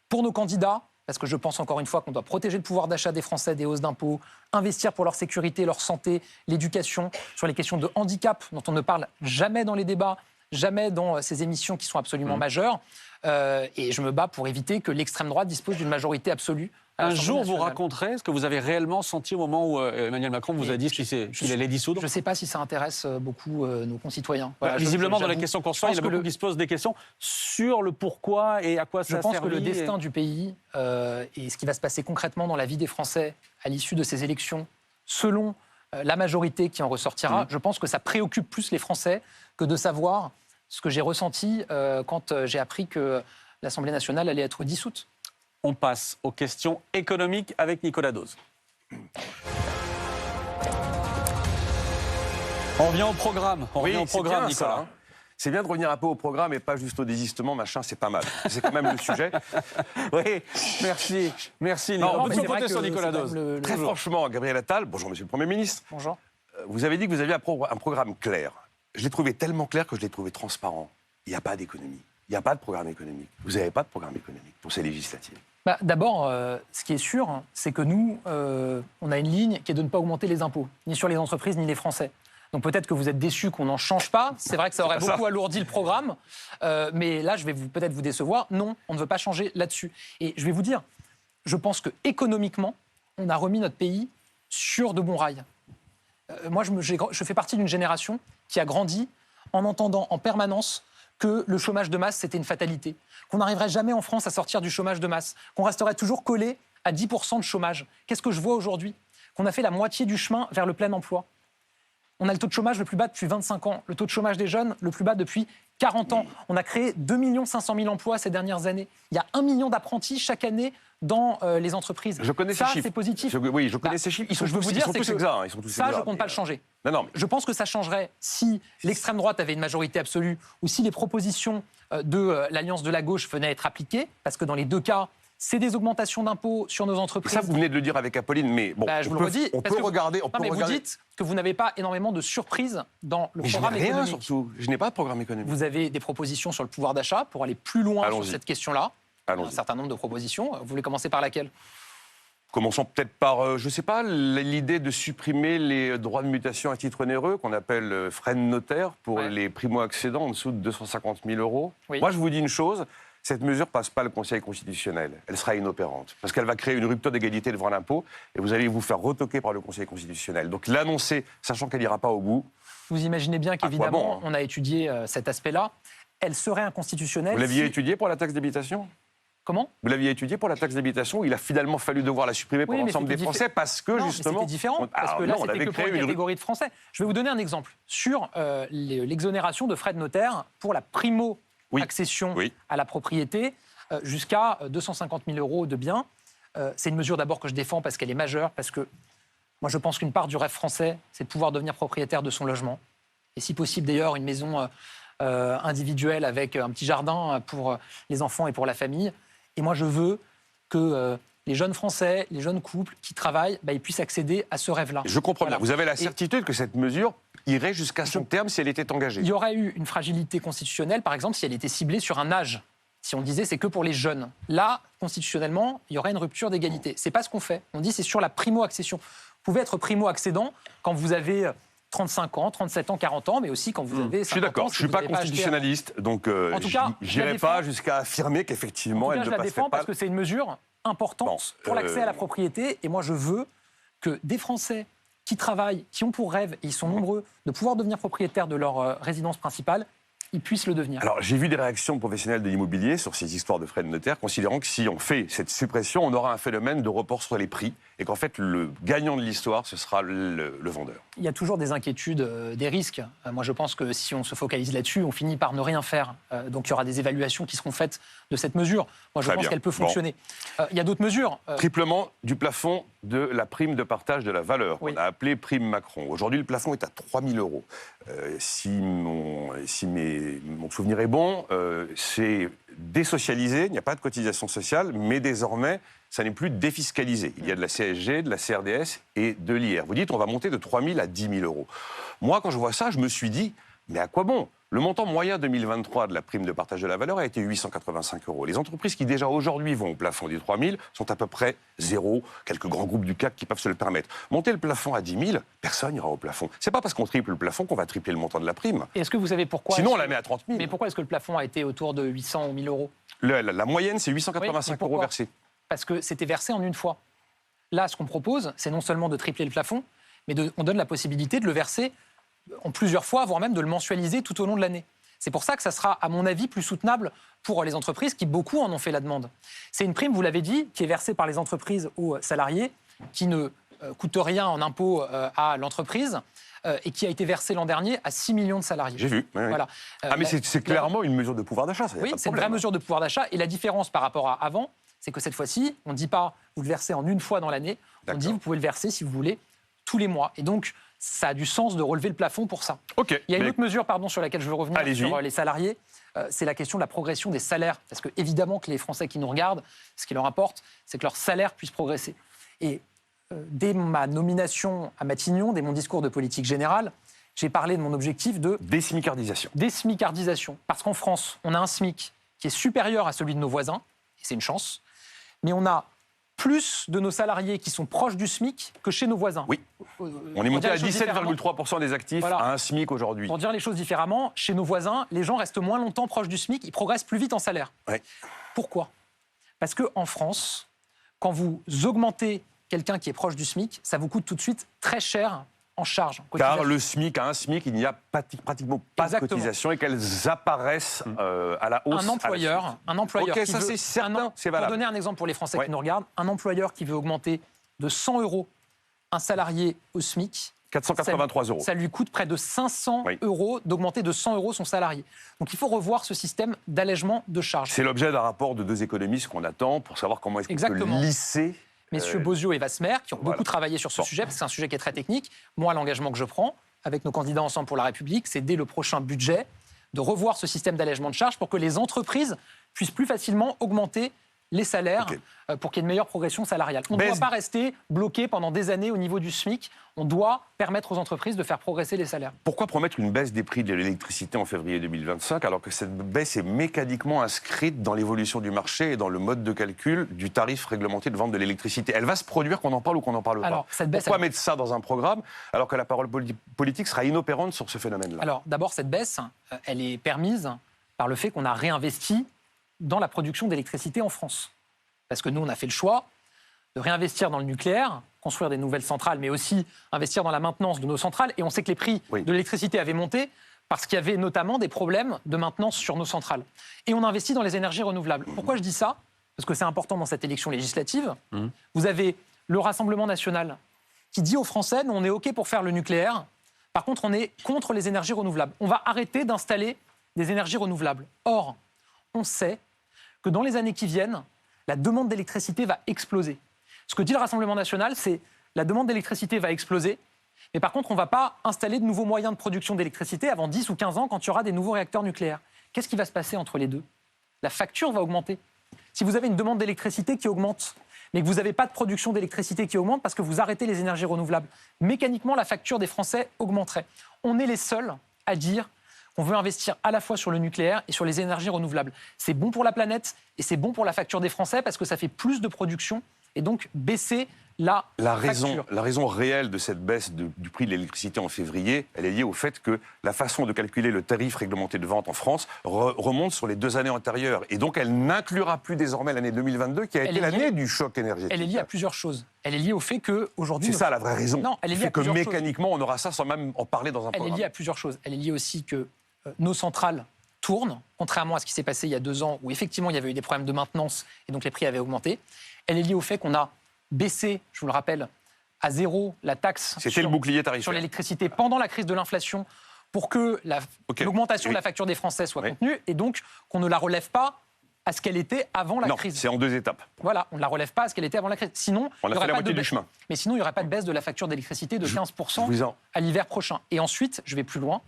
pour nos candidats, parce que je pense encore une fois qu'on doit protéger le pouvoir d'achat des Français des hausses d'impôts, investir pour leur sécurité, leur santé, l'éducation, sur les questions de handicap dont on ne parle jamais dans les débats, jamais dans ces émissions qui sont absolument majeures. Et je me bats pour éviter que l'extrême droite dispose d'une majorité absolue. Un jour, vous raconterez ce que vous avez réellement senti au moment où Emmanuel Macron vous a dit qu'il allait dissoudre? Je ne sais pas si ça intéresse beaucoup nos concitoyens. Voilà, visiblement, dans la question qu'on reçoit, il y en a beaucoup qui se posent des questions sur le pourquoi et à quoi ça a servi. Je pense que le destin du pays et ce qui va se passer concrètement dans la vie des Français à l'issue de ces élections, selon la majorité qui en ressortira, je pense que ça préoccupe plus les Français que de savoir ce que j'ai ressenti quand j'ai appris que l'Assemblée nationale allait être dissoute. On passe aux questions économiques avec Nicolas Dose. On revient au programme. Nicolas. Ça, hein. C'est bien de revenir un peu au programme et pas juste au désistement, machin, c'est pas mal. C'est quand même le sujet. Oui, merci. Merci, Nicolas. On peut compter sur Nicolas Dose. Très franchement, Gabriel Attal, bonjour Monsieur le Premier ministre. Bonjour. Vous avez dit que vous aviez un programme clair. Je l'ai trouvé tellement clair que je l'ai trouvé transparent. Il n'y a pas d'économie. Il n'y a pas de programme économique. Vous n'avez pas de programme économique pour ces législatives. D'abord, ce qui est sûr, c'est que nous, on a une ligne qui est de ne pas augmenter les impôts, ni sur les entreprises, ni les Français. Donc peut-être que vous êtes déçus qu'on n'en change pas. C'est vrai que ça aurait beaucoup alourdi le programme. Mais là, je vais peut-être vous décevoir. Non, on ne veut pas changer là-dessus. Et je vais vous dire, je pense qu'économiquement, on a remis notre pays sur de bons rails. Moi, je fais partie d'une génération qui a grandi en entendant en permanence que le chômage de masse, c'était une fatalité. Qu'on n'arriverait jamais en France à sortir du chômage de masse. Qu'on resterait toujours collé à 10% de chômage. Qu'est-ce que je vois aujourd'hui? Qu'on a fait la moitié du chemin vers le plein emploi. On a le taux de chômage le plus bas depuis 25 ans. Le taux de chômage des jeunes le plus bas depuis 40 ans. On a créé 2 500 000 emplois ces dernières années. Il y a 1 million d'apprentis chaque année dans les entreprises. Je connais ces chiffres. Ça, c'est positif. Oui, je connais ces chiffres. Ils sont tous exacts. Ça, je ne compte pas le changer. Non. Je pense que ça changerait si l'extrême droite avait une majorité absolue ou si les propositions de l'Alliance de la gauche venaient à être appliquées. Parce que dans les deux cas, c'est des augmentations d'impôts sur nos entreprises. Ça, vous venez de le dire avec Apolline, mais bon, je vous le redis. On peut regarder. Vous dites que vous n'avez pas énormément de surprises dans le programme économique. Je n'ai rien surtout. Je n'ai pas de programme économique. Vous avez des propositions sur le pouvoir d'achat pour aller plus loin sur cette question-là. Allons-y. un certain nombre de propositions. Vous voulez commencer par laquelle? Commençons peut-être par, je ne sais pas, l'idée de supprimer les droits de mutation à titre onéreux, qu'on appelle frais de notaire, pour les primo-accédants en dessous de 250 000 euros. Oui. Moi, je vous dis une chose, cette mesure ne passe pas le Conseil constitutionnel. Elle sera inopérante, parce qu'elle va créer une rupture d'égalité devant l'impôt, et vous allez vous faire retoquer par le Conseil constitutionnel. Donc l'annoncer, sachant qu'elle n'ira pas au bout... Vous imaginez bien qu'évidemment, bon, on a étudié cet aspect-là. Elle serait inconstitutionnelle. Vous l'aviez étudié pour la taxe d'habitation ? Comment? Vous l'aviez étudié pour la taxe d'habitation. Il a finalement fallu devoir la supprimer pour l'ensemble des Français parce que, non, justement... c'était différent, parce que là, c'était que pour une catégorie de Français. Je vais vous donner un exemple sur l'exonération de frais de notaire pour la primo-accession à la propriété jusqu'à 250 000 euros de biens. C'est une mesure d'abord que je défends parce qu'elle est majeure, parce que moi, je pense qu'une part du rêve français, c'est de pouvoir devenir propriétaire de son logement. Et si possible, d'ailleurs, une maison individuelle avec un petit jardin pour les enfants et pour la famille. Et moi, je veux que les jeunes Français, les jeunes couples qui travaillent, ils puissent accéder à ce rêve-là. Je comprends bien. Vous avez la certitude que cette mesure irait jusqu'à son terme si elle était engagée. Il y aurait eu une fragilité constitutionnelle, par exemple, si elle était ciblée sur un âge. Si on disait c'est que pour les jeunes. Là, constitutionnellement, il y aurait une rupture d'égalité. C'est pas ce qu'on fait. On dit c'est sur la primo-accession. Vous pouvez être primo-accédant quand vous avez 35 ans, 37 ans, 40 ans, mais aussi quand vous avez 50 ans. Je suis d'accord, je ne suis pas constitutionnaliste, donc je n'irai pas jusqu'à affirmer qu'effectivement elle ne passerait pas. Je la défends parce que c'est une mesure importante pour l'accès à la propriété. Et moi, je veux que des Français qui travaillent, qui ont pour rêve, et ils sont nombreux, de pouvoir devenir propriétaires de leur résidence principale, ils puissent le devenir. Alors, j'ai vu des réactions de professionnels de l'immobilier sur ces histoires de frais de notaire, considérant que si on fait cette suppression, on aura un phénomène de report sur les prix, et qu'en fait, le gagnant de l'histoire, ce sera le vendeur. Il y a toujours des inquiétudes, des risques. Moi, je pense que si on se focalise là-dessus, on finit par ne rien faire. Donc, il y aura des évaluations qui seront faites de cette mesure. Moi, je pense qu'elle peut fonctionner. Il y a d'autres mesures. Triplement du plafond de la prime de partage de la valeur, qu'on a appelé prime Macron. Aujourd'hui, le plafond est à 3 000 euros. Si mon souvenir est bon, c'est désocialisé, il n'y a pas de cotisation sociale, mais désormais, ça n'est plus défiscalisé. Il y a de la CSG, de la CRDS et de l'IR. Vous dites, on va monter de 3 000 à 10 000 euros. Moi, quand je vois ça, je me suis dit, mais à quoi bon ? Le montant moyen 2023 de la prime de partage de la valeur a été 885 euros. Les entreprises qui déjà aujourd'hui vont au plafond des 3 000 sont à peu près zéro. Quelques grands groupes du CAC qui peuvent se le permettre. Monter le plafond à 10 000, personne n'ira au plafond. C'est pas parce qu'on triple le plafond qu'on va tripler le montant de la prime. Et est-ce que vous savez pourquoi? Sinon, on la met à 30 000. Mais pourquoi est-ce que le plafond a été autour de 800 ou 1 000 euros? La moyenne, c'est 885 euros versés. Parce que c'était versé en une fois. Là, ce qu'on propose, c'est non seulement de tripler le plafond, mais on donne la possibilité de le verser en plusieurs fois, voire même de le mensualiser tout au long de l'année. C'est pour ça que ça sera, à mon avis, plus soutenable pour les entreprises qui, beaucoup, en ont fait la demande. C'est une prime, vous l'avez dit, qui est versée par les entreprises aux salariés, qui ne coûte rien en impôts à l'entreprise et qui a été versée l'an dernier à 6 millions de salariés. J'ai vu. Oui. Voilà. Mais c'est clairement une mesure de pouvoir d'achat. Oui, c'est une vraie mesure de pouvoir d'achat. Et la différence par rapport à avant, c'est que cette fois-ci, on ne dit pas vous le versez en une fois dans l'année, on dit vous pouvez le verser, si vous voulez, tous les mois. Et donc, ça a du sens de relever le plafond pour ça. Okay, il y a une autre mesure sur laquelle je veux revenir, sur les salariés. C'est la question de la progression des salaires. Parce que, évidemment, que les Français qui nous regardent, ce qui leur importe, c'est que leur salaire puisse progresser. Et dès ma nomination à Matignon, dès mon discours de politique générale, j'ai parlé de mon objectif de... Désmicardisation. Désmicardisation. Parce qu'en France, on a un SMIC qui est supérieur à celui de nos voisins, et c'est une chance, mais on a plus de nos salariés qui sont proches du SMIC que chez nos voisins. Oui. On est monté à 17,3% des actifs à un SMIC aujourd'hui. Pour dire les choses différemment, chez nos voisins, les gens restent moins longtemps proches du SMIC, ils progressent plus vite en salaire. Oui. Pourquoi ? Parce qu'en France, quand vous augmentez quelqu'un qui est proche du SMIC, ça vous coûte tout de suite très cher en charge. Car le SMIC, à un SMIC, il n'y a pratiquement pas de cotisation et qu'elles apparaissent à la hausse. Un employeur okay, qui ça, veut... c'est certain, c'est valable. Pour donner un exemple pour les Français qui nous regardent, un employeur qui veut augmenter de 100 euros un salarié au SMIC... 483 euros. Ça lui coûte près de 500 euros d'augmenter de 100 euros son salarié. Donc il faut revoir ce système d'allègement de charges. C'est l'objet d'un rapport de 2 économistes qu'on attend pour savoir comment est-ce qu'on peut lisser... Messieurs Bozio et Wasmer, qui ont beaucoup travaillé sur ce sujet, parce que c'est un sujet qui est très technique. Moi, l'engagement que je prends, avec nos candidats Ensemble pour la République, c'est dès le prochain budget, de revoir ce système d'allègement de charges pour que les entreprises puissent plus facilement augmenter les salaires pour qu'il y ait une meilleure progression salariale. On ne doit pas rester bloqué pendant des années au niveau du SMIC. On doit permettre aux entreprises de faire progresser les salaires. Pourquoi promettre une baisse des prix de l'électricité en février 2025 alors que cette baisse est mécaniquement inscrite dans l'évolution du marché et dans le mode de calcul du tarif réglementé de vente de l'électricité? Elle va se produire qu'on en parle ou qu'on n'en parle pas. Pourquoi mettre ça dans un programme alors que la parole politique sera inopérante sur ce phénomène-là? Alors d'abord, cette baisse, elle est permise par le fait qu'on a réinvesti dans la production d'électricité en France. Parce que nous, on a fait le choix de réinvestir dans le nucléaire, construire des nouvelles centrales, mais aussi investir dans la maintenance de nos centrales. Et on sait que les prix de l'électricité avaient monté parce qu'il y avait notamment des problèmes de maintenance sur nos centrales. Et on investit dans les énergies renouvelables. Pourquoi je dis ça? Parce que c'est important dans cette élection législative. Vous avez le Rassemblement national qui dit aux Français, nous, on est OK pour faire le nucléaire. Par contre, on est contre les énergies renouvelables. On va arrêter d'installer des énergies renouvelables. Or, on sait que dans les années qui viennent, la demande d'électricité va exploser. Ce que dit le Rassemblement national, c'est la demande d'électricité va exploser, mais par contre, on ne va pas installer de nouveaux moyens de production d'électricité avant 10 ou 15 ans quand il y aura des nouveaux réacteurs nucléaires. Qu'est-ce qui va se passer entre les deux? La facture va augmenter. Si vous avez une demande d'électricité qui augmente, mais que vous n'avez pas de production d'électricité qui augmente parce que vous arrêtez les énergies renouvelables, mécaniquement, la facture des Français augmenterait. On est les seuls à dire qu'on veut investir à la fois sur le nucléaire et sur les énergies renouvelables. C'est bon pour la planète et c'est bon pour la facture des Français parce que ça fait plus de production et donc baisser la facture. La raison réelle de cette baisse du prix de l'électricité en février, elle est liée au fait que la façon de calculer le tarif réglementé de vente en France remonte sur les 2 années antérieures. Et donc elle n'inclura plus désormais l'année 2022 qui a été l'année du choc énergétique. Elle est liée à plusieurs choses. Elle est liée au fait qu'aujourd'hui... C'est ça la vraie raison. Non, elle est liée à plusieurs choses. Mécaniquement, on aura ça sans même en parler dans un programme. Elle est liée à plusieurs choses. Elle est liée aussi que nos centrales tournent, contrairement à ce qui s'est passé il y a 2 ans où effectivement il y avait eu des problèmes de maintenance et donc les prix avaient augmenté. Elle est liée au fait qu'on a baissé, je vous le rappelle, à 0 la taxe sur l'électricité pendant la crise de l'inflation pour que l'augmentation de la facture des Français soit contenue et donc qu'on ne la relève pas à ce qu'elle était avant la crise. C'est en 2 étapes. Voilà, on ne la relève pas à ce qu'elle était avant la crise. Sinon, on a fait la moitié du chemin. Mais sinon, il n'y aurait pas de baisse de la facture d'électricité de 15% à l'hiver prochain. Et ensuite, je vais plus loin,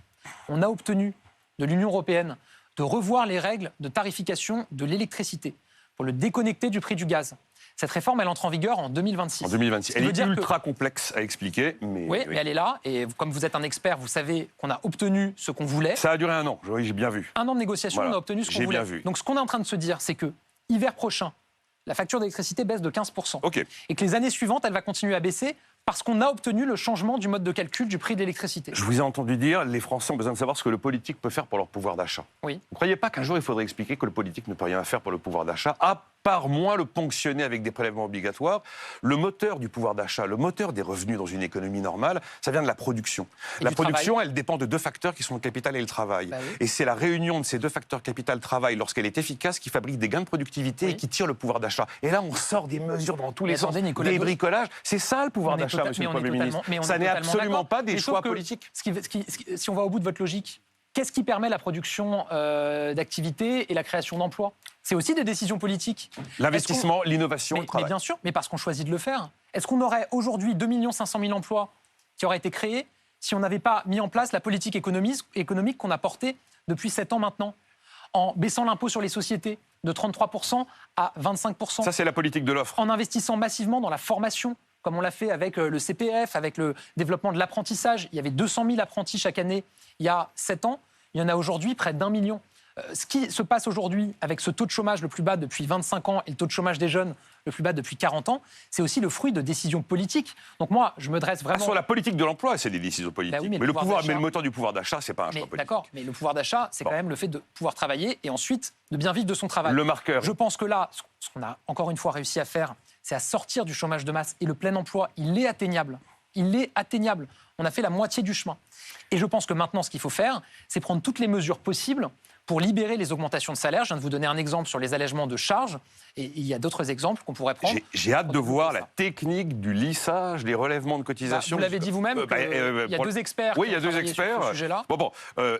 on a obtenu de l'Union européenne de revoir les règles de tarification de l'électricité pour le déconnecter du prix du gaz. Cette réforme, elle entre en vigueur en 2026. En 2026. Elle est ultra complexe à expliquer. Mais elle est là. Et comme vous êtes un expert, vous savez qu'on a obtenu ce qu'on voulait. Ça a duré 1 an, oui, j'ai bien vu. 1 an de négociation, on a obtenu ce qu'on voulait. Bien vu. Donc ce qu'on est en train de se dire, c'est que hiver prochain, la facture d'électricité baisse de 15%. Et que les années suivantes, elle va continuer à baisser parce qu'on a obtenu le changement du mode de calcul du prix de l'électricité. Je vous ai entendu dire, les Français ont besoin de savoir ce que le politique peut faire pour leur pouvoir d'achat. Oui. Vous ne croyez pas qu'un jour, il faudrait expliquer que le politique ne peut rien faire pour le pouvoir d'achat, à part moins le ponctionner avec des prélèvements obligatoires? Le moteur du pouvoir d'achat, le moteur des revenus dans une économie normale, ça vient de la production. La production, elle dépend de 2 facteurs qui sont le capital et le travail. Et c'est la réunion de ces 2 facteurs capital-travail, lorsqu'elle est efficace, qui fabrique des gains de productivité et qui tire le pouvoir d'achat. Et là, on sort des mesures dans tous les sens, des bricolages. C'est ça le pouvoir d'achat, monsieur le Premier ministre. Ça n'est absolument pas des choix politiques. Si on va au bout de votre logique, qu'est-ce qui permet la production d'activité et la création d'emplois? C'est aussi des décisions politiques. L'investissement, l'innovation, le travail. Mais bien sûr, mais parce qu'on choisit de le faire. Est-ce qu'on aurait aujourd'hui 2 500 000 emplois qui auraient été créés si on n'avait pas mis en place la politique économique qu'on a portée depuis 7 ans maintenant, en baissant l'impôt sur les sociétés de 33% à 25%? Ça, c'est la politique de l'offre. En investissant massivement dans la formation, comme on l'a fait avec le CPF, avec le développement de l'apprentissage. Il y avait 200 000 apprentis chaque année il y a 7 ans. Il y en a aujourd'hui près d'1 million. Ce qui se passe aujourd'hui avec ce taux de chômage le plus bas depuis 25 ans et le taux de chômage des jeunes le plus bas depuis 40 ans, c'est aussi le fruit de décisions politiques. Donc moi, je me dresse vraiment... sur la politique de l'emploi, c'est des décisions politiques. Mais le moteur du pouvoir d'achat, c'est pas un choix politique. D'accord, mais le pouvoir d'achat, c'est quand même le fait de pouvoir travailler et ensuite de bien vivre de son travail. Le marqueur. Je pense que là, ce qu'on a encore une fois réussi à faire, c'est à sortir du chômage de masse. Et le plein emploi, il est atteignable. Il est atteignable. On a fait la moitié du chemin. Et je pense que maintenant, ce qu'il faut faire, c'est prendre toutes les mesures possibles pour libérer les augmentations de salaire. Je viens de vous donner un exemple sur les allègements de charges. Et il y a d'autres exemples qu'on pourrait prendre. J'ai hâte de voir la technique du lissage des relèvements de cotisations. Vous l'avez dit vous-même, il y a 2 experts. Oui, il y a 2 experts. Sur ce sujet-là.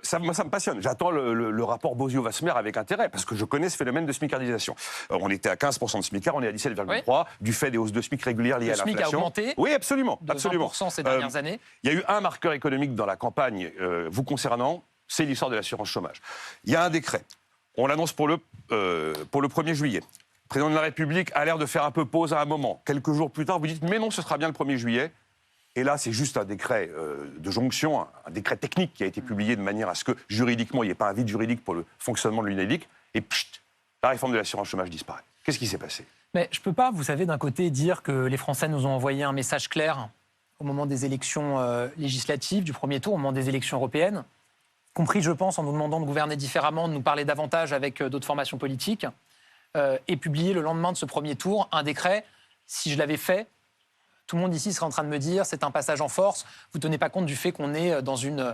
Ça me passionne. J'attends le rapport Bozio-Wasmer avec intérêt, parce que je connais ce phénomène de smicardisation. On était à 15% de smicard, on est à 17,3%, du fait des hausses de SMIC régulières liées à l'inflation. Le SMIC a augmenté. Oui, absolument. De 20% ces dernières années. Il y a eu un marqueur économique dans la campagne vous concernant, c'est l'histoire de l'assurance chômage. Il y a un décret. On l'annonce pour le 1er juillet. président de la République a l'air de faire un peu pause à un moment. Quelques jours plus tard, vous dites, mais non, ce sera bien le 1er juillet. Et là, c'est juste un décret de jonction, un décret technique qui a été publié de manière à ce que, juridiquement, il n'y ait pas un vide juridique pour le fonctionnement de l'UNEDIC. Et pchit, la réforme de l'assurance chômage disparaît. Qu'est-ce qui s'est passé? Mais je ne peux pas, vous savez, d'un côté, dire que les Français nous ont envoyé un message clair au moment des élections législatives, du premier tour, au moment des élections européennes, compris, je pense, en nous demandant de gouverner différemment, de nous parler davantage avec d'autres formations politiques, et publier le lendemain de ce premier tour un décret. Si je l'avais fait, tout le monde ici serait en train de me dire c'est un passage en force, vous ne tenez pas compte du fait qu'on est dans une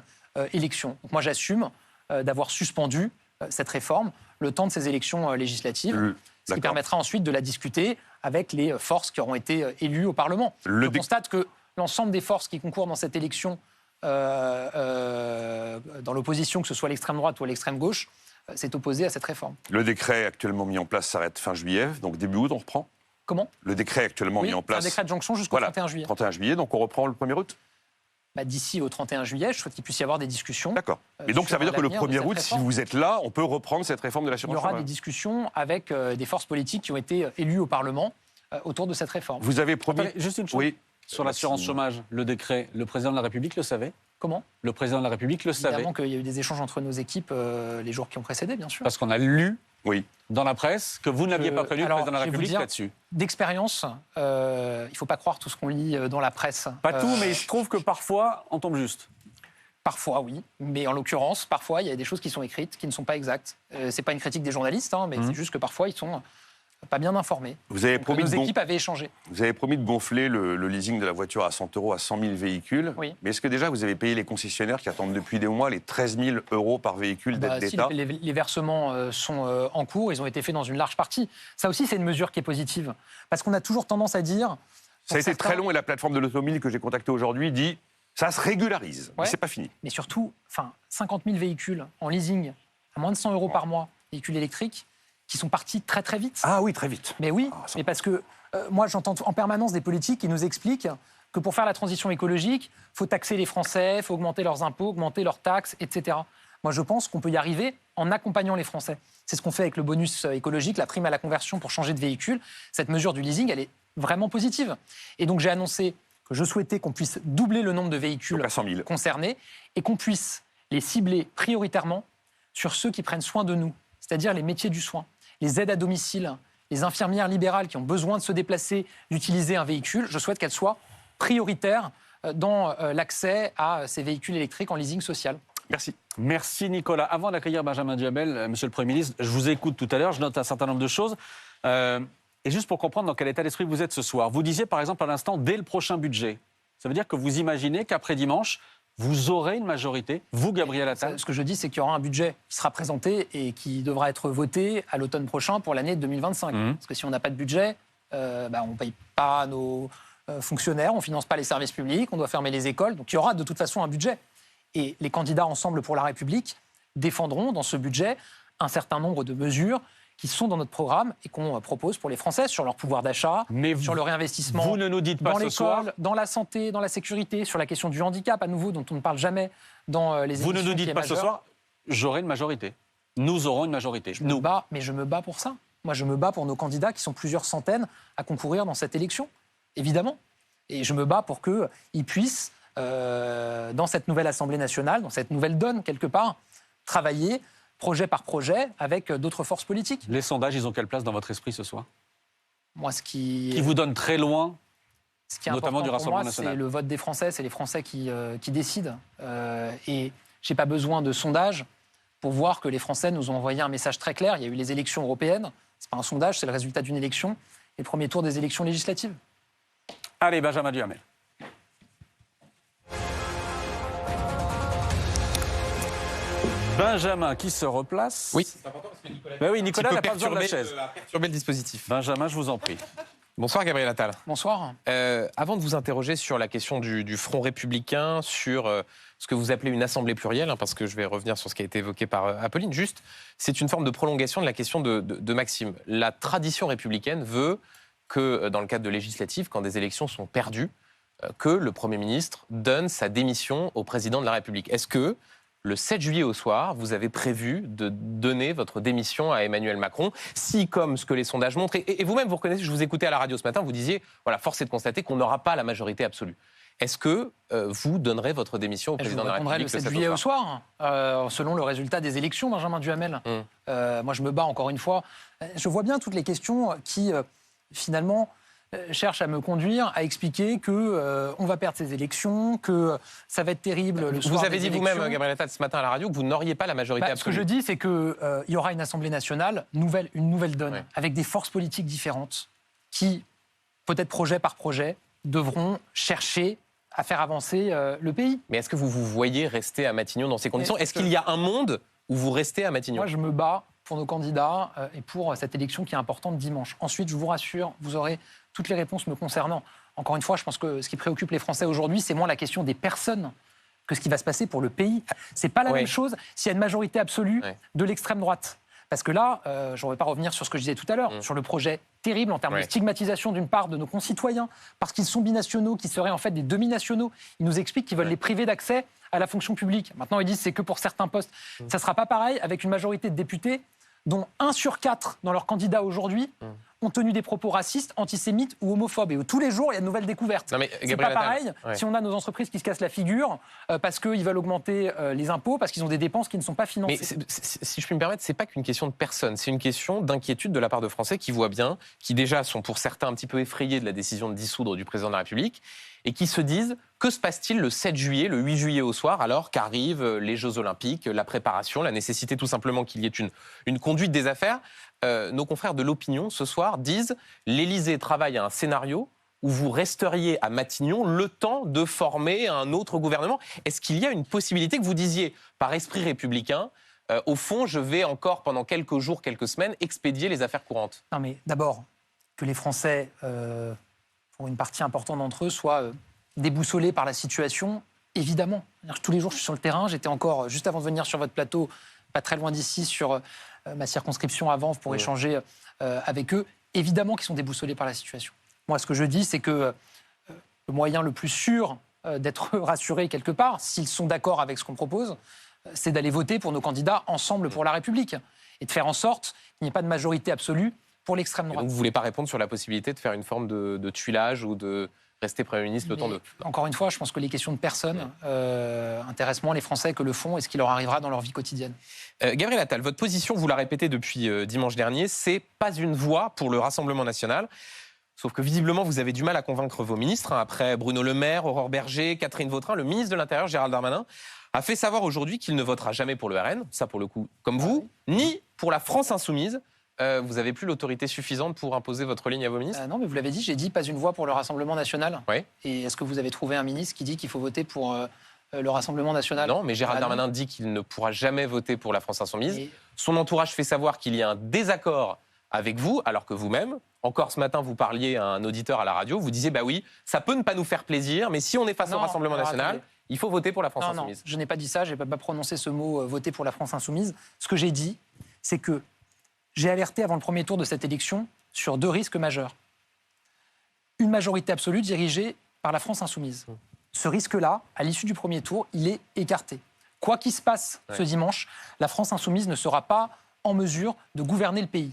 élection. Donc moi, j'assume d'avoir suspendu cette réforme le temps de ces élections législatives, ce qui permettra ensuite de la discuter avec les forces qui auront été élues au Parlement. Je constate que l'ensemble des forces qui concourent dans cette élection, dans l'opposition, que ce soit l'extrême droite ou l'extrême gauche, s'est opposé à cette réforme. Le décret actuellement mis en place s'arrête fin juillet, donc début août, on reprend? Comment? Le décret actuellement mis en place. Un décret de jonction jusqu'au 31 juillet. 31 juillet, donc on reprend le 1er août? D'ici au 31 juillet, je souhaite qu'il puisse y avoir des discussions. D'accord. Et donc ça veut dire que le 1er août, si vous êtes là, on peut reprendre cette réforme de l'assurance chômage? Il y aura des discussions avec des forces politiques qui ont été élues au Parlement autour de cette réforme. Vous avez promis... Attendez, juste une chose. Oui. Sur l'assurance chômage, le décret, le président de la République le savait? Comment? Le président de la République le savait? Évidemment qu'il y a eu des échanges entre nos équipes les jours qui ont précédé, bien sûr. Parce qu'on a lu Oui. dans la presse que vous n'aviez pas prévenu le président de la je vais vous République dire, là-dessus. D'expérience, il ne faut pas croire tout ce qu'on lit dans la presse. Pas tout, mais je trouve que parfois, on tombe juste. Parfois, oui. Mais en l'occurrence, parfois, il y a des choses qui sont écrites qui ne sont pas exactes. C'est pas une critique des journalistes, mais c'est juste que parfois, ils sont pas bien informés. Vous avez promis nos équipes avaient échangé. Vous avez promis de gonfler le leasing de la voiture à 100 € à 100 000 véhicules. Oui. Mais est-ce que déjà vous avez payé les concessionnaires qui attendent depuis des mois les 13 000 € par véhicule d'aide d'État? Les versements sont en cours, ils ont été faits dans une large partie. Ça aussi, c'est une mesure qui est positive. Parce qu'on a toujours tendance à dire... Ça a été très long et la plateforme de l'automobile que j'ai contactée aujourd'hui dit ça se régularise, mais c'est pas fini. Mais surtout, 50 000 véhicules en leasing à moins de 100 € par mois, véhicules électriques, qui sont partis très très vite. Ah oui, très vite. Mais oui, mais parce que moi j'entends en permanence des politiques qui nous expliquent que pour faire la transition écologique, il faut taxer les Français, il faut augmenter leurs impôts, augmenter leurs taxes, etc. Moi je pense qu'on peut y arriver en accompagnant les Français. C'est ce qu'on fait avec le bonus écologique, la prime à la conversion pour changer de véhicule. Cette mesure du leasing, elle est vraiment positive. Et donc j'ai annoncé que je souhaitais qu'on puisse doubler le nombre de véhicules concernés et qu'on puisse les cibler prioritairement sur ceux qui prennent soin de nous, c'est-à-dire les métiers du soin, les aides à domicile, les infirmières libérales qui ont besoin de se déplacer, d'utiliser un véhicule. Je souhaite qu'elles soient prioritaires dans l'accès à ces véhicules électriques en leasing social. Merci. Merci Nicolas. Avant d'accueillir Benjamin Duhamel, Monsieur le Premier ministre, je vous écoute tout à l'heure, je note un certain nombre de choses. Et juste pour comprendre dans quel état d'esprit vous êtes ce soir, vous disiez par exemple à l'instant, dès le prochain budget, ça veut dire que vous imaginez qu'après dimanche, vous aurez une majorité, vous, Gabriel Attal? Ce que je dis, c'est qu'il y aura un budget qui sera présenté et qui devra être voté à l'automne prochain pour l'année 2025. Parce que si on n'a pas de budget, on ne paye pas nos fonctionnaires, on ne finance pas les services publics, on doit fermer les écoles. Donc il y aura de toute façon un budget. Et les candidats Ensemble pour la République défendront dans ce budget un certain nombre de mesures qui sont dans notre programme et qu'on propose pour les Français sur leur pouvoir d'achat, sur le réinvestissement vous ne nous dites pas dans ce soir, l'école, dans la santé, dans la sécurité, sur la question du handicap, à nouveau, dont on ne parle jamais dans les émissions. Vous ne nous dites pas ce soir, j'aurai une majorité. Nous aurons une majorité. Je me bats pour ça. Moi, je me bats pour nos candidats qui sont plusieurs centaines à concourir dans cette élection, évidemment. Et je me bats pour qu'ils puissent, dans cette nouvelle Assemblée nationale, dans cette nouvelle donne, quelque part, travailler projet par projet, avec d'autres forces politiques. Les sondages, ils ont quelle place dans votre esprit ce soir? Moi, qui vous donne très loin, ce qui est notamment du Rassemblement national. C'est le vote des Français, c'est les Français qui décident. Et je n'ai pas besoin de sondages pour voir que les Français nous ont envoyé un message très clair. Il y a eu les élections européennes. Ce n'est pas un sondage, c'est le résultat d'une élection. Et le premier tour des élections législatives. Allez, Benjamin Duhamel. Benjamin qui se replace. Oui. C'est important parce que Nicolas, Nicolas n'a pas besoin de la chaise. Perturber le dispositif. Benjamin, je vous en prie. Bonsoir Gabriel Attal. Bonsoir. Avant de vous interroger sur la question du Front républicain, sur ce que vous appelez une assemblée plurielle, parce que je vais revenir sur ce qui a été évoqué par Apolline, juste, c'est une forme de prolongation de la question de Maxime. La tradition républicaine veut que, dans le cadre de législatives, quand des élections sont perdues, que le Premier ministre donne sa démission au président de la République. Est-ce que le 7 juillet au soir, vous avez prévu de donner votre démission à Emmanuel Macron, si, comme ce que les sondages montrent, et vous-même, vous reconnaissez, je vous écoutais à la radio ce matin, vous disiez, voilà, force est de constater qu'on n'aura pas la majorité absolue. Est-ce que vous donnerez votre démission au président de la République le 7 juillet au soir, selon le résultat des élections, Benjamin Duhamel. Moi, je me bats encore une fois. Je vois bien toutes les questions qui, finalement, cherchent à me conduire à expliquer que on va perdre ces élections, que ça va être terrible le soir. Vous avez des dit élections. vous-même, Gabriel Attal, ce matin à la radio, que vous n'auriez pas la majorité Ce que absolue. je dis, c'est qu'il y aura une Assemblée nationale, une nouvelle donne, Ouais. avec des forces politiques différentes qui, peut-être projet par projet, devront chercher à faire avancer le pays. Mais est-ce que vous vous voyez rester à Matignon dans ces conditions? Est-ce qu'il y a un monde où vous restez à Matignon? Moi, je me bats pour nos candidats et pour cette élection qui est importante dimanche. Ensuite, je vous rassure, vous aurez toutes les réponses me concernant. Encore une fois, je pense que ce qui préoccupe les Français aujourd'hui, c'est moins la question des personnes que ce qui va se passer pour le pays. C'est pas la même chose s'il y a une majorité absolue de l'extrême droite. Parce que là, je ne vais pas revenir sur ce que je disais tout à l'heure, sur le projet terrible en termes de stigmatisation d'une part de nos concitoyens, parce qu'ils sont binationaux, qui seraient en fait des demi-nationaux. Ils nous expliquent qu'ils veulent les priver d'accès à la fonction publique. Maintenant, ils disent que c'est que pour certains postes. Ça ne sera pas pareil avec une majorité de députés dont 1 sur 4 dans leurs candidats aujourd'hui ont tenu des propos racistes, antisémites ou homophobes. Et où tous les jours, il y a de nouvelles découvertes. C'est pas pareil si on a nos entreprises qui se cassent la figure parce qu'ils veulent augmenter les impôts, parce qu'ils ont des dépenses qui ne sont pas financées. Mais si je puis me permettre, c'est pas qu'une question de personne, c'est une question d'inquiétude de la part de Français qui voient bien, qui déjà sont pour certains un petit peu effrayés de la décision de dissoudre du président de la République, et qui se disent, que se passe-t-il le 7 juillet, le 8 juillet au soir, alors qu'arrivent les Jeux Olympiques, la préparation, la nécessité tout simplement qu'il y ait une conduite des affaires. Nos confrères de l'opinion, ce soir, disent l'Élysée travaille à un scénario où vous resteriez à Matignon le temps de former un autre gouvernement. Est-ce qu'il y a une possibilité que vous disiez, par esprit républicain, au fond, je vais encore, pendant quelques jours, quelques semaines, expédier les affaires courantes? Non, mais d'abord, que les Français, pour une partie importante d'entre eux, soient déboussolés par la situation, évidemment. Tous les jours, je suis sur le terrain. J'étais encore, juste avant de venir sur votre plateau, pas très loin d'ici, sur ma circonscription avant, pour échanger avec eux. Évidemment qu'ils sont déboussolés par la situation. Moi, ce que je dis, c'est que le moyen le plus sûr d'être rassuré quelque part, s'ils sont d'accord avec ce qu'on propose, c'est d'aller voter pour nos candidats ensemble pour la République et de faire en sorte qu'il n'y ait pas de majorité absolue pour l'extrême droite. Donc vous ne voulez pas répondre sur la possibilité de faire une forme de tuilage ou de rester Premier ministre le temps de... Encore une fois, je pense que les questions de personnes intéressent moins les Français que le fond et ce qui leur arrivera dans leur vie quotidienne. Gabriel Attal, votre position, vous la répétez depuis dimanche dernier, c'est pas une voix pour le Rassemblement national. Sauf que visiblement, vous avez du mal à convaincre vos ministres. Après Bruno Le Maire, Aurore Bergé, Catherine Vautrin, le ministre de l'Intérieur, Gérald Darmanin, a fait savoir aujourd'hui qu'il ne votera jamais pour le RN, ça pour le coup, comme vous, ni pour la France insoumise. Vous n'avez plus l'autorité suffisante pour imposer votre ligne à vos ministres? Non, mais vous l'avez dit, j'ai dit pas une voix pour le Rassemblement national. Oui. Et est-ce que vous avez trouvé un ministre qui dit qu'il faut voter pour le Rassemblement national? Non, mais Gérald Darmanin dit qu'il ne pourra jamais voter pour la France insoumise. Son entourage fait savoir qu'il y a un désaccord avec vous, alors que vous-même, encore ce matin, vous parliez à un auditeur à la radio, vous disiez, bah oui, ça peut ne pas nous faire plaisir, mais si on est face au Rassemblement national, il faut voter pour la France insoumise. Non, je n'ai pas dit ça, je n'ai pas prononcé ce mot voter pour la France insoumise. Ce que j'ai dit, c'est que j'ai alerté avant le premier tour de cette élection sur 2 risques majeurs. Une majorité absolue dirigée par la France insoumise. Ce risque-là, à l'issue du premier tour, il est écarté. Quoi qu'il se passe ce dimanche, la France insoumise ne sera pas en mesure de gouverner le pays.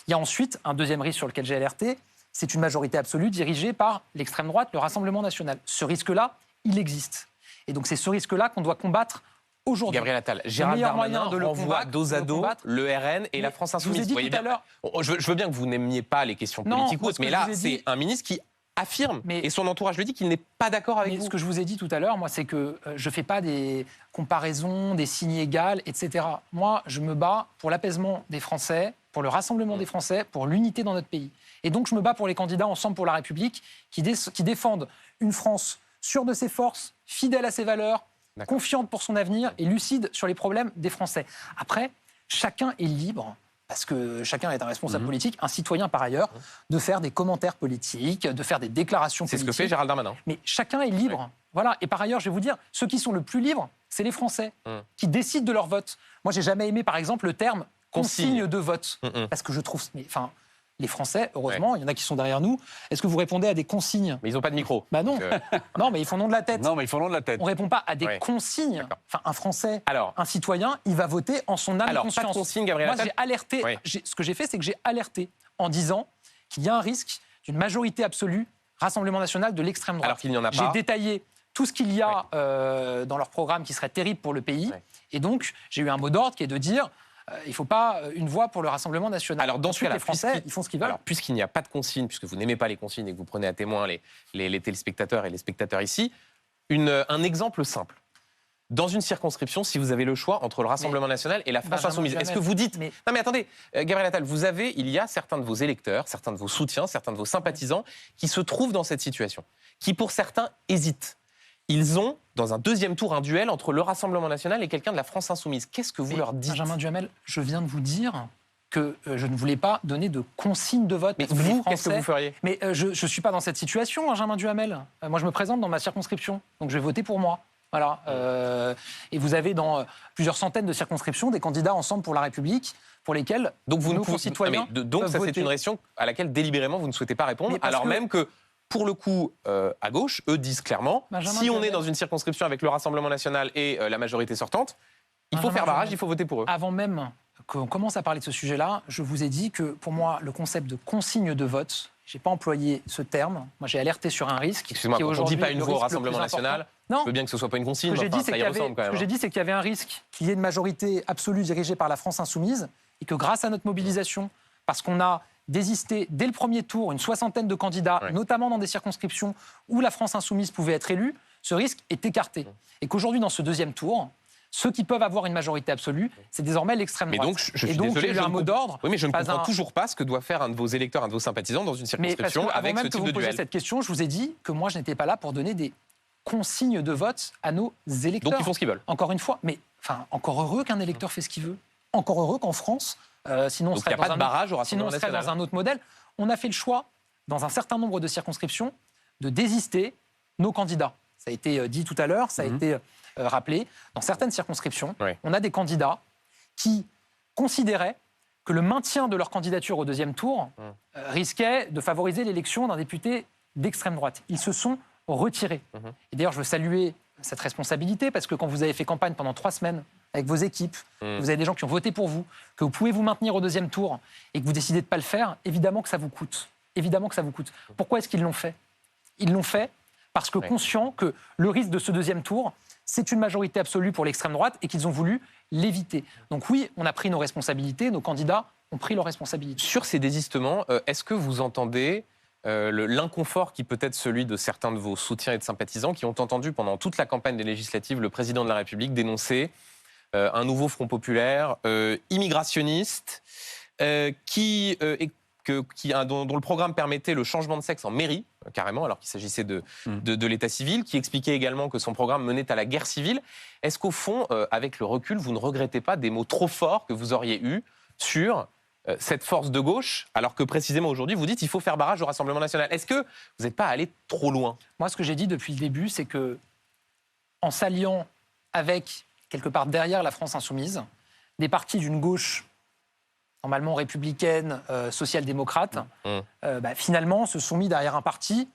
Il y a ensuite un deuxième risque sur lequel j'ai alerté, c'est une majorité absolue dirigée par l'extrême droite, le Rassemblement national. Ce risque-là, il existe. Et donc c'est ce risque-là qu'on doit combattre aujourd'hui. Gabriel Attal, Gérald Darmanin renvoie dos à dos le RN et la France insoumise. Je vous ai dit tout à l'heure. Je veux bien que vous n'aimiez pas les questions politiques, mais là, c'est un ministre qui affirme, et son entourage le dit, qu'il n'est pas d'accord avec vous. Ce que je vous ai dit tout à l'heure, moi, c'est que je ne fais pas des comparaisons, des signes égaux, etc. Moi, je me bats pour l'apaisement des Français, pour le rassemblement des Français, pour l'unité dans notre pays. Et donc, je me bats pour les candidats Ensemble pour la République qui défendent une France sûre de ses forces, fidèle à ses valeurs, confiante pour son avenir et lucide sur les problèmes des Français. Après, chacun est libre, parce que chacun est un responsable politique, un citoyen par ailleurs, de faire des commentaires politiques, de faire des déclarations politiques. C'est ce que fait Gérald Darmanin. Mais chacun est libre. Voilà. Et par ailleurs, je vais vous dire, ceux qui sont le plus libres, c'est les Français, qui décident de leur vote. Moi, j'ai jamais aimé, par exemple, le terme consigne de vote. Parce que je trouve... les Français, heureusement, il y en a qui sont derrière nous, est-ce que vous répondez à des consignes? Mais ils n'ont pas de micro. Bah non. Non, mais ils font nom de la tête. Non, mais ils font long de la tête. On ne répond pas à des consignes. D'accord. Enfin, un Français, Alors, un citoyen, il va voter en son âme et pas de conscience. consigne, Gabriel Moi, Attal. j'ai alerté. Oui. Ce que j'ai fait, c'est que j'ai alerté en disant qu'il y a un risque d'une majorité absolue Rassemblement national de l'extrême droite. Alors qu'il n'y en a pas. J'ai détaillé tout ce qu'il y a dans leur programme qui serait terrible pour le pays. Ouais. Et donc, j'ai eu un mot d'ordre qui est de dire il ne faut pas une voix pour le Rassemblement national. Alors, dans ce cas-là, les Français, ils font ce qu'ils veulent. Alors, puisqu'il n'y a pas de consigne, puisque vous n'aimez pas les consignes et que vous prenez à témoin les téléspectateurs et les spectateurs ici, un exemple simple. Dans une circonscription, si vous avez le choix entre le Rassemblement national et la France Insoumise, est-ce que vous dites... Non mais attendez, Gabriel Attal, il y a certains de vos électeurs, certains de vos soutiens, certains de vos sympathisants qui se trouvent dans cette situation, qui pour certains hésitent. Ils ont, dans un deuxième tour, un duel entre le Rassemblement national et quelqu'un de la France Insoumise. Qu'est-ce que vous leur dites? Benjamin Duhamel, je viens de vous dire que je ne voulais pas donner de consigne de vote. Mais parce que les vous, qu'est-ce que Français- vous feriez? Mais je ne suis pas dans cette situation, Benjamin Duhamel. Moi, je me présente dans ma circonscription, donc je vais voter pour moi. Voilà. Et vous avez dans plusieurs centaines de circonscriptions des candidats Ensemble pour la République pour lesquels Donc vous nos ne pouvez- concitoyens donc peuvent ça, c'est voter. une question à laquelle délibérément vous ne souhaitez pas répondre, Mais parce alors que- même que, pour le coup, à gauche, eux disent clairement, Benjamin si on Duhamel. est dans une circonscription avec le Rassemblement national et la majorité sortante, il faut Benjamin faire barrage, Duhamel. il faut voter pour eux. Avant même qu'on commence à parler de ce sujet-là, je vous ai dit que pour moi, le concept de consigne de vote, je n'ai pas employé ce terme. Moi, j'ai alerté sur un risque. Excusez-moi, qui est quand on ne dit aujourd'hui pas une le voix au risque le Rassemblement plus important. national, Non. je veux bien que ce ne soit pas une consigne, Ce que j'ai mais dit, c'est ça y qu'il y avait- ressemble quand ce même. que j'ai dit, c'est qu'il y avait un risque qu'il y ait une majorité absolue dirigée par la France insoumise et que grâce à notre mobilisation, parce qu'on a désisté dès le premier tour une soixantaine de candidats, Ouais. notamment dans des circonscriptions où la France insoumise pouvait être élue, ce risque est écarté. Et qu'aujourd'hui, dans ce deuxième tour, ceux qui peuvent avoir une majorité absolue, c'est désormais l'extrême Mais droite. donc, je et suis donc, désolé, j'ai eu je un ne mot comprends- d'ordre. Oui, mais je ne pas comprends un- toujours pas ce que doit faire un de vos électeurs, un de vos sympathisants dans une Mais parce circonscription que, avant avec même ce que type vous de posiez duel. cette question, je vous ai dit que moi, je n'étais pas là pour donner des consignes de vote à nos électeurs. Donc ils font ce qu'ils veulent. Encore une fois, mais enfin, encore heureux qu'un électeur fait ce qu'il veut. Encore heureux qu'en France, sinon on Donc il serait n'y a pas dans de barrage au sinon on Rassemblement serait national. dans un autre modèle. On a fait le choix, dans un certain nombre de circonscriptions, de désister nos candidats. Ça a été dit tout à l'heure, ça a été rappelé. Dans certaines circonscriptions, Ouais. on a des candidats qui considéraient que le maintien de leur candidature au deuxième tour risquait de favoriser l'élection d'un député d'extrême droite. Ils se sont retirés. Et d'ailleurs, je veux saluer cette responsabilité parce que quand vous avez fait campagne pendant 3 semaines avec vos équipes, que vous avez des gens qui ont voté pour vous, que vous pouvez vous maintenir au deuxième tour et que vous décidez de ne pas le faire, évidemment que ça vous coûte. Évidemment que ça vous coûte. Pourquoi est-ce qu'ils l'ont fait? Ils l'ont fait parce que conscients que le risque de ce deuxième tour, c'est une majorité absolue pour l'extrême droite et qu'ils ont voulu l'éviter. Donc oui, on a pris nos responsabilités, nos candidats ont pris leurs responsabilités. Sur ces désistements, est-ce que vous entendez l'inconfort qui peut être celui de certains de vos soutiens et de sympathisants qui ont entendu pendant toute la campagne des législatives le président de la République dénoncer un nouveau Front populaire immigrationniste dont le programme permettait le changement de sexe en mairie, carrément, alors qu'il s'agissait de l'état civil, qui expliquait également que son programme menait à la guerre civile. Est-ce qu'au fond, avec le recul, vous ne regrettez pas des mots trop forts que vous auriez eus sur cette force de gauche, alors que précisément aujourd'hui, vous dites qu'il faut faire barrage au Rassemblement national? Est-ce que vous n'êtes pas allé trop loin? Moi, ce que j'ai dit depuis le début, c'est que en s'alliant avec, quelque part derrière la France insoumise, des partis d'une gauche normalement républicaine, social-démocrate, finalement se sont mis derrière un parti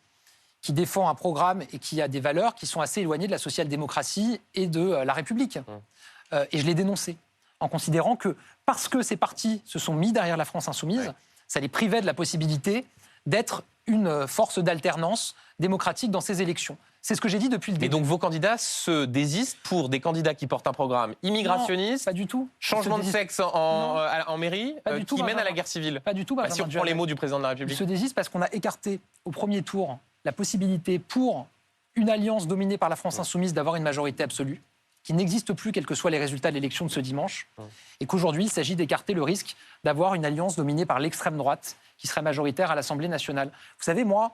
qui défend un programme et qui a des valeurs qui sont assez éloignées de la social-démocratie et de la République. Et je l'ai dénoncé, en considérant que parce que ces partis se sont mis derrière la France insoumise, ça les privait de la possibilité d'être une force d'alternance démocratique dans ces élections. C'est ce que j'ai dit depuis le début. Et donc vos candidats se désistent pour des candidats qui portent un programme immigrationniste, Pas du tout. changement Ils de se sexe en mairie, Pas du tout, qui mène à la Benjamin. guerre civile. Pas du tout, Si Benjamin on prend Duhamel. les mots du président de la Ils République. se désistent parce qu'on a écarté au premier tour la possibilité pour une alliance dominée par la France insoumise d'avoir une majorité absolue, qui n'existe plus quels que soient les résultats de l'élection de ce dimanche, et qu'aujourd'hui, il s'agit d'écarter le risque d'avoir une alliance dominée par l'extrême droite qui serait majoritaire à l'Assemblée nationale. Vous savez, moi,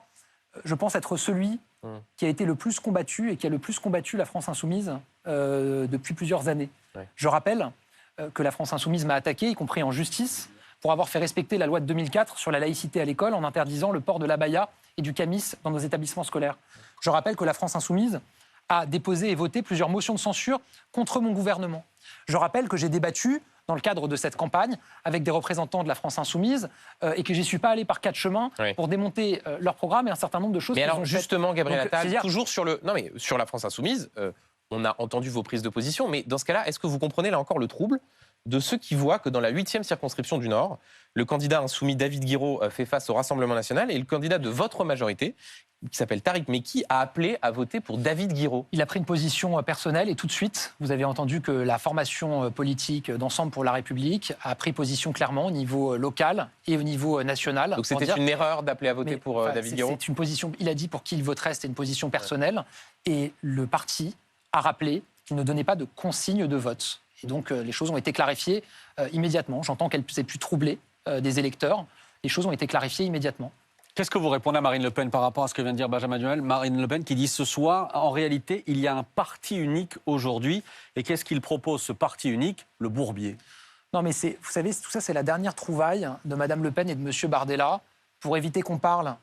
je pense être celui qui a été le plus combattu et qui a le plus combattu la France insoumise depuis plusieurs années. Je rappelle que la France insoumise m'a attaqué, y compris en justice, pour avoir fait respecter la loi de 2004 sur la laïcité à l'école en interdisant le port de l'abaya et du camis dans nos établissements scolaires. Je rappelle que la France insoumise a déposé et voté plusieurs motions de censure contre mon gouvernement. Je rappelle que j'ai débattu dans le cadre de cette campagne avec des représentants de la France Insoumise et que j'y suis pas allé par 4 chemins pour démonter leur programme et un certain nombre de choses. Mais alors justement, Gabriel Attal, toujours sur la France Insoumise, on a entendu vos prises de position, mais dans ce cas-là, est-ce que vous comprenez là encore le trouble de ceux qui voient que dans la 8e circonscription du Nord, le candidat insoumis David Guiraud fait face au Rassemblement national et le candidat de votre majorité, qui s'appelle Tariq Mekki, a appelé à voter pour David Guiraud. Il a pris une position personnelle et tout de suite, vous avez entendu que la formation politique d'Ensemble pour la République a pris position clairement au niveau local et au niveau national. Donc c'était une erreur d'appeler à voter pour David Guiraud. C'est une position, il a dit pour qui il voterait, c'était une position personnelle. Et le parti a rappelé qu'il ne donnait pas de consigne de vote. Et donc, les choses ont été clarifiées immédiatement. J'entends qu'elles aient pu troubler des électeurs. Les choses ont été clarifiées immédiatement. Qu'est-ce que vous répondez à Marine Le Pen par rapport à ce que vient de dire Benjamin Duhamel? Marine Le Pen qui dit ce soir, en réalité, il y a un parti unique aujourd'hui. Et qu'est-ce qu'il propose, ce parti unique? Le bourbier. Non, mais vous savez, tout ça, c'est la dernière trouvaille de Mme Le Pen et de M. Bardella pour éviter qu'on parle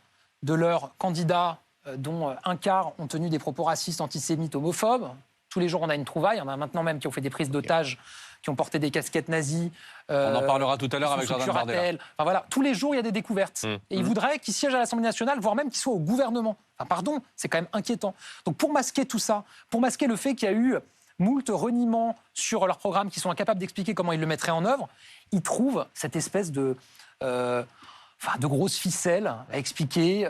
de leurs candidats dont un quart ont tenu des propos racistes, antisémites, homophobes. Tous les jours, on a une trouvaille. Il y en a maintenant même qui ont fait des prises d'otages, qui ont porté des casquettes nazies. On en parlera tout à l'heure avec Jordan Bardella. Enfin, voilà, tous les jours, il y a des découvertes. Et ils voudraient qu'ils siègent à l'Assemblée nationale, voire même qu'ils soient au gouvernement. Enfin, pardon, c'est quand même inquiétant. Donc pour masquer tout ça, pour masquer le fait qu'il y a eu moult reniements sur leur programme, qui sont incapables d'expliquer comment ils le mettraient en œuvre, ils trouvent cette espèce de grosses ficelles à expliquer.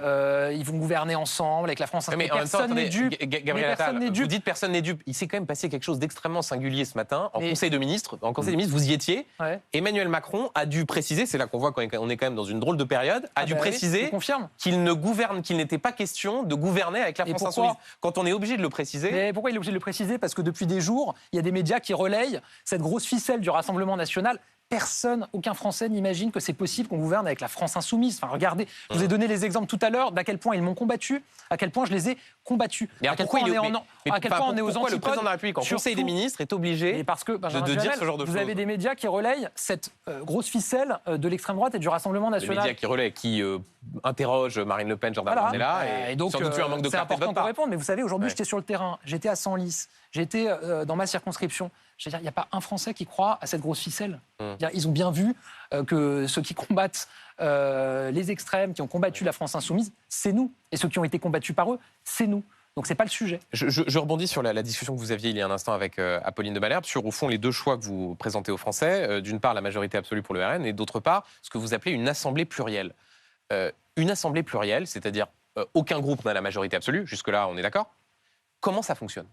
Ils vont gouverner ensemble avec la France. Mais personne n'est dupe. Gabriel Attal, vous dites personne n'est dupe. Il s'est quand même passé quelque chose d'extrêmement singulier ce matin en Conseil des ministres. En Conseil des ministres, vous y étiez. Ouais. Emmanuel Macron a dû préciser, c'est là qu'on voit qu'on est quand même dans une drôle de période, préciser qu'il n'était pas question de gouverner avec la France Insoumise. Quand on est obligé de le préciser. Mais pourquoi il est obligé de le préciser? Parce que depuis des jours, il y a des médias qui relayent cette grosse ficelle du Rassemblement national. Personne, aucun Français n'imagine que c'est possible qu'on gouverne avec la France Insoumise. Enfin, regardez, je vous ai donné les exemples tout à l'heure d'à quel point ils m'ont combattu, à quel point je les ai combattus. Mais à quel point on est aux antipodes. Le président de la République, en Conseil des ministres, est obligé de dire ce genre de choses. Vous avez des médias qui relayent cette grosse ficelle de l'extrême droite et du Rassemblement national. Des médias qui relayent, qui interrogent Marine Le Pen, Jordan Bardella, et donc, sans doute un manque de clarté. C'est important qu'on réponde, mais vous savez, aujourd'hui, j'étais sur le terrain, j'étais à Senlis, j'étais dans ma circonscription. Je veux dire, il n'y a pas un Français qui croit à cette grosse ficelle. Ils ont bien vu que ceux qui combattent les extrêmes, qui ont combattu la France Insoumise, c'est nous. Et ceux qui ont été combattus par eux, c'est nous. Donc c'est pas le sujet. Je rebondis sur la discussion que vous aviez il y a un instant avec Apolline de Malherbe sur, au fond, les deux choix que vous présentez aux Français. D'une part, la majorité absolue pour le RN, et d'autre part, ce que vous appelez une assemblée plurielle. Une assemblée plurielle, c'est-à-dire aucun groupe n'a la majorité absolue, jusque-là on est d'accord. Comment ça fonctionne ?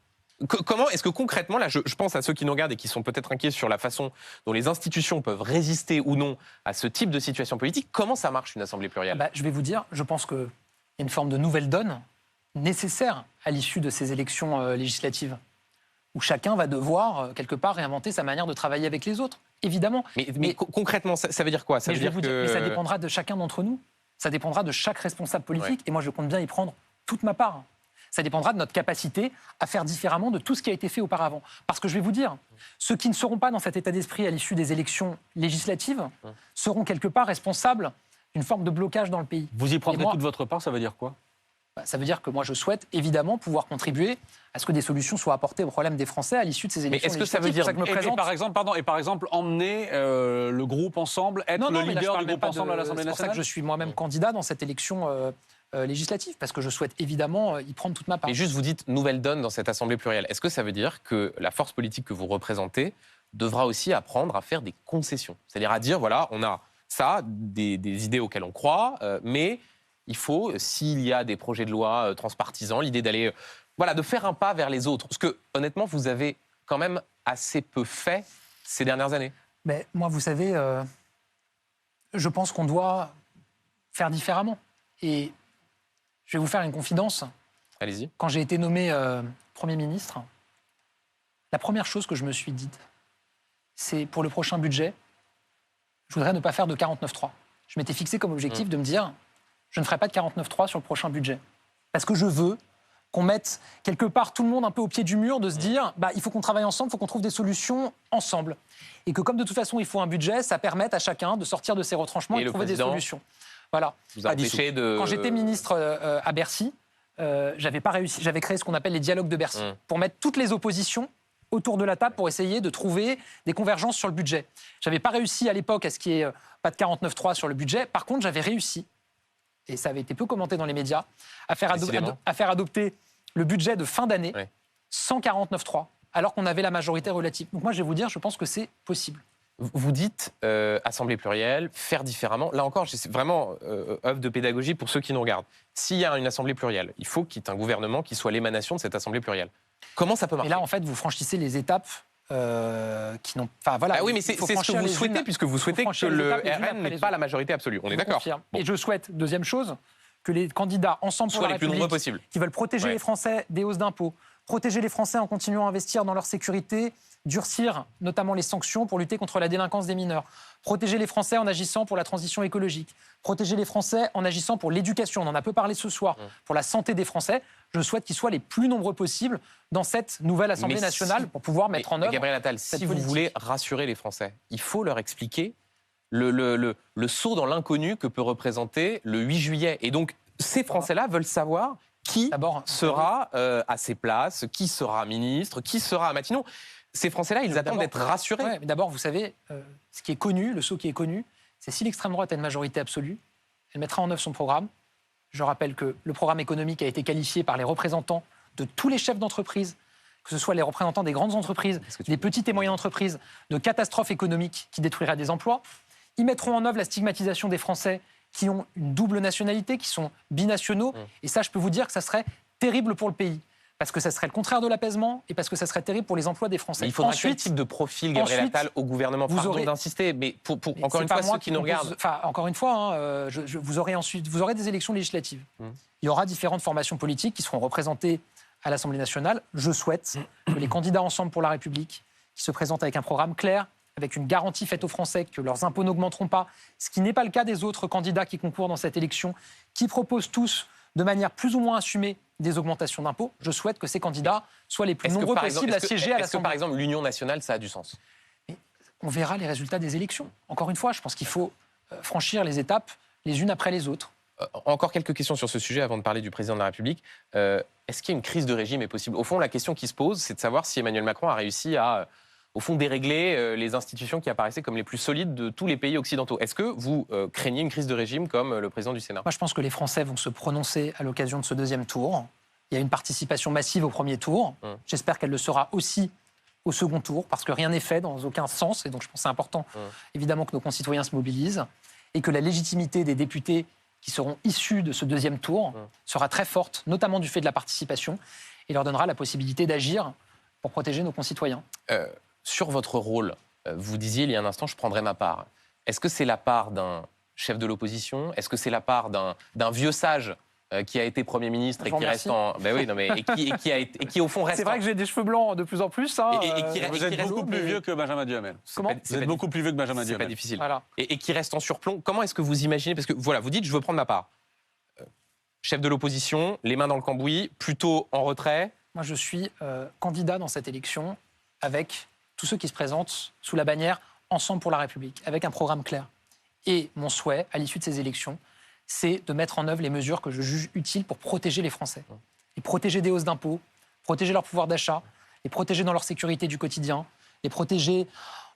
Comment est-ce que concrètement, là, je pense à ceux qui nous regardent et qui sont peut-être inquiets sur la façon dont les institutions peuvent résister ou non à ce type de situation politique, comment ça marche une assemblée plurielle ? Je vais vous dire, je pense qu'il y a une forme de nouvelle donne nécessaire à l'issue de ces élections législatives, où chacun va devoir, quelque part, réinventer sa manière de travailler avec les autres, évidemment. Mais concrètement, ça veut dire quoi ? Ça dépendra de chacun d'entre nous, ça dépendra de chaque responsable politique, et moi je compte bien y prendre toute ma part. Ça dépendra de notre capacité à faire différemment de tout ce qui a été fait auparavant. Parce que je vais vous dire, ceux qui ne seront pas dans cet état d'esprit à l'issue des élections législatives seront quelque part responsables d'une forme de blocage dans le pays. Vous y prendrez toute votre part, ça veut dire quoi ? Ça veut dire que moi je souhaite évidemment pouvoir contribuer à ce que des solutions soient apportées aux problèmes des Français à l'issue de ces élections législatives. Mais est-ce que ça veut dire... Et par exemple, emmener le groupe ensemble, être le leader du groupe ensemble à l'Assemblée nationale ? C'est pour ça que je suis moi-même candidat dans cette élection législative, parce que je souhaite évidemment y prendre toute ma part. Mais juste, vous dites nouvelle donne dans cette assemblée plurielle. Est-ce que ça veut dire que la force politique que vous représentez devra aussi apprendre à faire des concessions ? C'est-à-dire à dire, voilà, on a ça, des idées auxquelles on croit, mais il faut, s'il y a des projets de loi transpartisans, l'idée d'aller, de faire un pas vers les autres. Parce que, honnêtement, vous avez quand même assez peu fait ces dernières années. Mais moi, vous savez, je pense qu'on doit faire différemment. Et je vais vous faire une confidence. Allez-y. Quand j'ai été nommé Premier ministre, la première chose que je me suis dite, c'est pour le prochain budget, je voudrais ne pas faire de 49.3. Je m'étais fixé comme objectif de me dire, je ne ferai pas de 49.3 sur le prochain budget. Parce que je veux qu'on mette quelque part tout le monde un peu au pied du mur, de se dire, il faut qu'on travaille ensemble, il faut qu'on trouve des solutions ensemble. Et que comme de toute façon, il faut un budget, ça permette à chacun de sortir de ses retranchements et de trouver des solutions. Voilà. Quand j'étais ministre à Bercy, j'avais pas réussi. J'avais créé ce qu'on appelle les dialogues de Bercy pour mettre toutes les oppositions autour de la table pour essayer de trouver des convergences sur le budget. Je n'avais pas réussi à l'époque à ce qu'il n'y ait pas de 49.3 sur le budget. Par contre, j'avais réussi, et ça avait été peu commenté dans les médias, à faire adopter le budget de fin d'année sans 49.3, alors qu'on avait la majorité relative. Donc moi, je vais vous dire, je pense que c'est possible. Vous dites assemblée plurielle, faire différemment. Là encore, c'est vraiment œuvre de pédagogie pour ceux qui nous regardent. S'il y a une assemblée plurielle, il faut qu'il y ait un gouvernement qui soit l'émanation de cette assemblée plurielle. Comment ça peut marcher ? Et là, en fait, vous franchissez les étapes qui n'ont... Enfin, voilà, ah oui, mais c'est ce que vous souhaitez, puisque vous souhaitez que le RN n'ait pas la majorité absolue. On est d'accord. Bon. Et je souhaite, deuxième chose, que les candidats ensemble pour la République, qui veulent protéger les Français des hausses d'impôts, protéger les Français en continuant à investir dans leur sécurité, durcir notamment les sanctions pour lutter contre la délinquance des mineurs, protéger les Français en agissant pour la transition écologique, protéger les Français en agissant pour l'éducation, on en a peu parlé ce soir, pour la santé des Français. Je souhaite qu'ils soient les plus nombreux possibles dans cette nouvelle Assemblée nationale pour pouvoir mettre en œuvre. Gabriel Attal, si vous voulez rassurer les Français, il faut leur expliquer le saut dans l'inconnu que peut représenter le 8 juillet. Et donc, ces Français-là veulent savoir qui sera à ses places, qui sera ministre, qui sera à Matignon. Ces Français-là, ils attendent d'être rassurés. Ouais, mais d'abord, vous savez, ce qui est connu, le saut qui est connu, c'est si l'extrême droite a une majorité absolue, elle mettra en œuvre son programme. Je rappelle que le programme économique a été qualifié par les représentants de tous les chefs d'entreprise, que ce soit les représentants des grandes entreprises, des petites et moyennes entreprises, de catastrophes économiques qui détruiraient des emplois. Ils mettront en œuvre la stigmatisation des Français qui ont une double nationalité, qui sont binationaux. Et ça, je peux vous dire que ça serait terrible pour le pays. Parce que ça serait le contraire de l'apaisement et parce que ça serait terrible pour les emplois des Français. Mais il faudra quel type de profil, Gabriel Attal, au gouvernement ? Pardon d'insister, mais pour encore une fois, ceux qui nous regardent... Enfin, encore une fois, vous aurez des élections législatives. Il y aura différentes formations politiques qui seront représentées à l'Assemblée nationale. Je souhaite que les candidats Ensemble pour la République, qui se présentent avec un programme clair, avec une garantie faite aux Français que leurs impôts n'augmenteront pas, ce qui n'est pas le cas des autres candidats qui concourent dans cette élection, qui proposent tous, de manière plus ou moins assumée, des augmentations d'impôts. Je souhaite que ces candidats soient les plus nombreux possibles à siéger à l'Assemblée. Est-ce que, par exemple, l'Union nationale, ça a du sens ? On verra les résultats des élections. Encore une fois, je pense qu'il faut franchir les étapes les unes après les autres. Encore quelques questions sur ce sujet avant de parler du président de la République. Est-ce qu'il y a une crise de régime est possible ? Au fond, la question qui se pose, c'est de savoir si Emmanuel Macron a réussi à, au fond, dérégler les institutions qui apparaissaient comme les plus solides de tous les pays occidentaux. Est-ce que vous craignez une crise de régime comme le président du Sénat ? Moi, je pense que les Français vont se prononcer à l'occasion de ce deuxième tour. Il y a une participation massive au premier tour. J'espère qu'elle le sera aussi au second tour, parce que rien n'est fait dans aucun sens. Et donc, je pense que c'est important, évidemment, que nos concitoyens se mobilisent et que la légitimité des députés qui seront issus de ce deuxième tour sera très forte, notamment du fait de la participation, et leur donnera la possibilité d'agir pour protéger nos concitoyens. Sur votre rôle, vous disiez il y a un instant, je prendrai ma part. Est-ce que c'est la part d'un chef de l'opposition ? Est-ce que c'est la part d'un vieux sage qui a été Premier ministre et qui reste en... Ben oui, non, mais, et qui au fond reste... C'est vrai que j'ai des cheveux blancs de plus en plus. Hein, vous êtes beaucoup plus vieux que Benjamin Duhamel. Comment ? Vous êtes beaucoup plus vieux que Benjamin Duhamel. C'est pas difficile. Voilà. Et qui reste en surplomb. Comment est-ce que vous imaginez ? Parce que voilà, vous dites, je veux prendre ma part. Chef de l'opposition, les mains dans le cambouis, plutôt en retrait. Moi, je suis candidat dans cette élection avec tous ceux qui se présentent sous la bannière Ensemble pour la République, avec un programme clair. Et mon souhait, à l'issue de ces élections, c'est de mettre en œuvre les mesures que je juge utiles pour protéger les Français. Les protéger des hausses d'impôts, protéger leur pouvoir d'achat, les protéger dans leur sécurité du quotidien, les protéger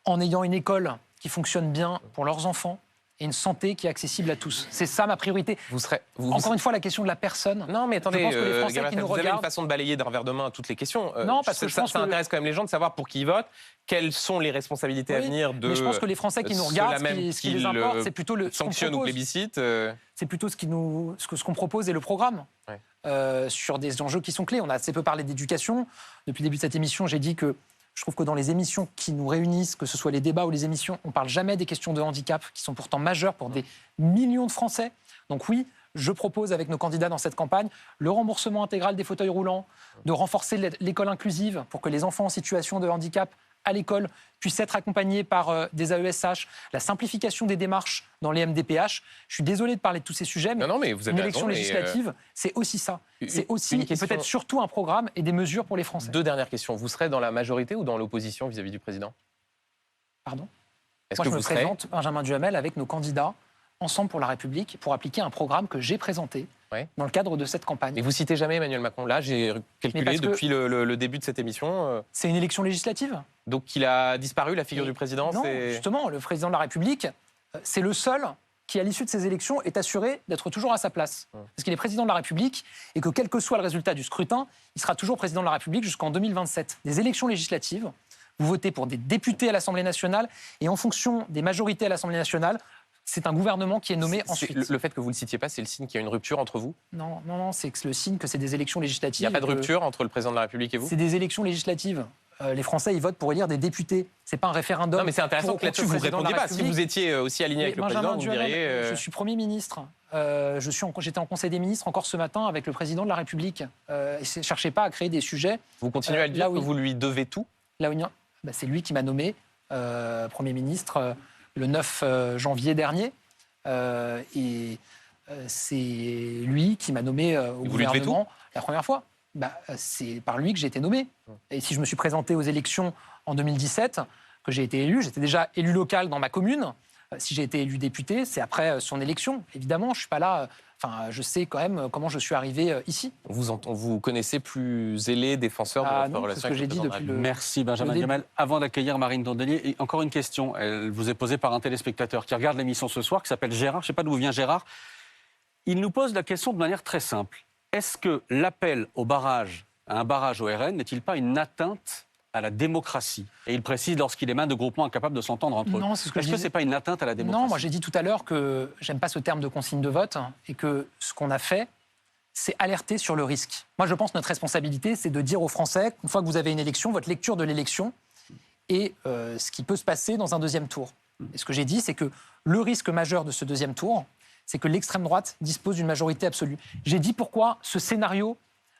en ayant une école qui fonctionne bien pour leurs enfants et une santé qui est accessible à tous. C'est ça ma priorité. Encore une fois, la question de la personne. Non, mais attendez, je pense que les Français qui nous vous avez une façon de balayer d'un revers de main toutes les questions. Non, parce que je pense ça intéresse quand même les gens de savoir pour qui ils votent, quelles sont les responsabilités à venir de... Mais je pense que les Français qui nous regardent, ce qui les importe, c'est plutôt le sanctionne ou plébiscite. C'est plutôt ce qu'on propose et le programme. Sur des enjeux qui sont clés. On a assez peu parlé d'éducation. Depuis le début de cette émission, j'ai dit que je trouve que dans les émissions qui nous réunissent, que ce soit les débats ou les émissions, on ne parle jamais des questions de handicap qui sont pourtant majeures pour des millions de Français. Donc oui, je propose avec nos candidats dans cette campagne le remboursement intégral des fauteuils roulants, de renforcer l'école inclusive pour que les enfants en situation de handicap à l'école puissent être accompagnés par des AESH, la simplification des démarches dans les MDPH. Je suis désolé de parler de tous ces sujets, mais, vous avez une élection législative, c'est aussi ça. C'est aussi, et peut-être surtout, un programme et des mesures pour les Français. Deux dernières questions. Vous serez dans la majorité ou dans l'opposition vis-à-vis du président ? Pardon ? Est-ce Moi, que je me vous serez... présente, Benjamin Duhamel, avec nos candidats Ensemble pour la République, pour appliquer un programme que j'ai présenté dans le cadre de cette campagne. Et vous citez jamais Emmanuel Macron. Là, j'ai calculé depuis le début de cette émission. C'est une élection législative. Donc il a disparu, la figure du président. Non, justement, le président de la République, c'est le seul qui, à l'issue de ces élections, est assuré d'être toujours à sa place. Parce qu'il est président de la République et que, quel que soit le résultat du scrutin, il sera toujours président de la République jusqu'en 2027. Des élections législatives, vous votez pour des députés à l'Assemblée nationale et en fonction des majorités à l'Assemblée nationale, c'est un gouvernement qui est nommé ensuite. Le fait que vous ne le citiez pas, c'est le signe qu'il y a une rupture entre vous? Non, c'est le signe que c'est des élections législatives. Il n'y a pas de rupture entre le président de la République et vous? C'est des élections législatives. Les Français, ils votent pour élire des députés. C'est pas un référendum. Non, mais c'est intéressant que là-dessus, vous ne répondiez pas. Si vous étiez aussi aligné avec le président, vous diriez... Je suis Premier ministre. J'étais en Conseil des ministres encore ce matin avec le président de la République. Ne cherchez pas à créer des sujets. Vous continuez à le dire que vous lui devez tout? C'est lui qui m'a nommé Premier ministre le 9 janvier dernier. Et c'est lui qui m'a nommé au gouvernement la première fois. C'est par lui que j'ai été nommé. Et si je me suis présenté aux élections en 2017, que j'ai été élu, j'étais déjà élu local dans ma commune. Si j'ai été élu député, c'est après son élection. Évidemment, je ne suis pas là... je sais quand même comment je suis arrivé ici. Vous connaissez plus zélé défenseur de votre relation avec le président de la République. Merci Benjamin Duhamel. Avant d'accueillir Marine Tondelier, et encore une question. Elle vous est posée par un téléspectateur qui regarde l'émission ce soir, qui s'appelle Gérard. Je ne sais pas d'où vient Gérard. Il nous pose la question de manière très simple. Est-ce que l'appel au barrage, à un barrage au RN, n'est-il pas une atteinte à la démocratie? Et il précise lorsqu'il émane de groupements incapables de s'entendre entre eux. Non, c'est ce que Est-ce que ce n'est pas une atteinte à la démocratie? Non, moi j'ai dit tout à l'heure que j'aime pas ce terme de consigne de vote et que ce qu'on a fait, c'est alerter sur le risque. Moi je pense que notre responsabilité, c'est de dire aux Français, une fois que vous avez une élection, votre lecture de l'élection et ce qui peut se passer dans un deuxième tour. Et ce que j'ai dit, c'est que le risque majeur de ce deuxième tour, c'est que l'extrême droite dispose d'une majorité absolue. J'ai dit pourquoi ce scénario,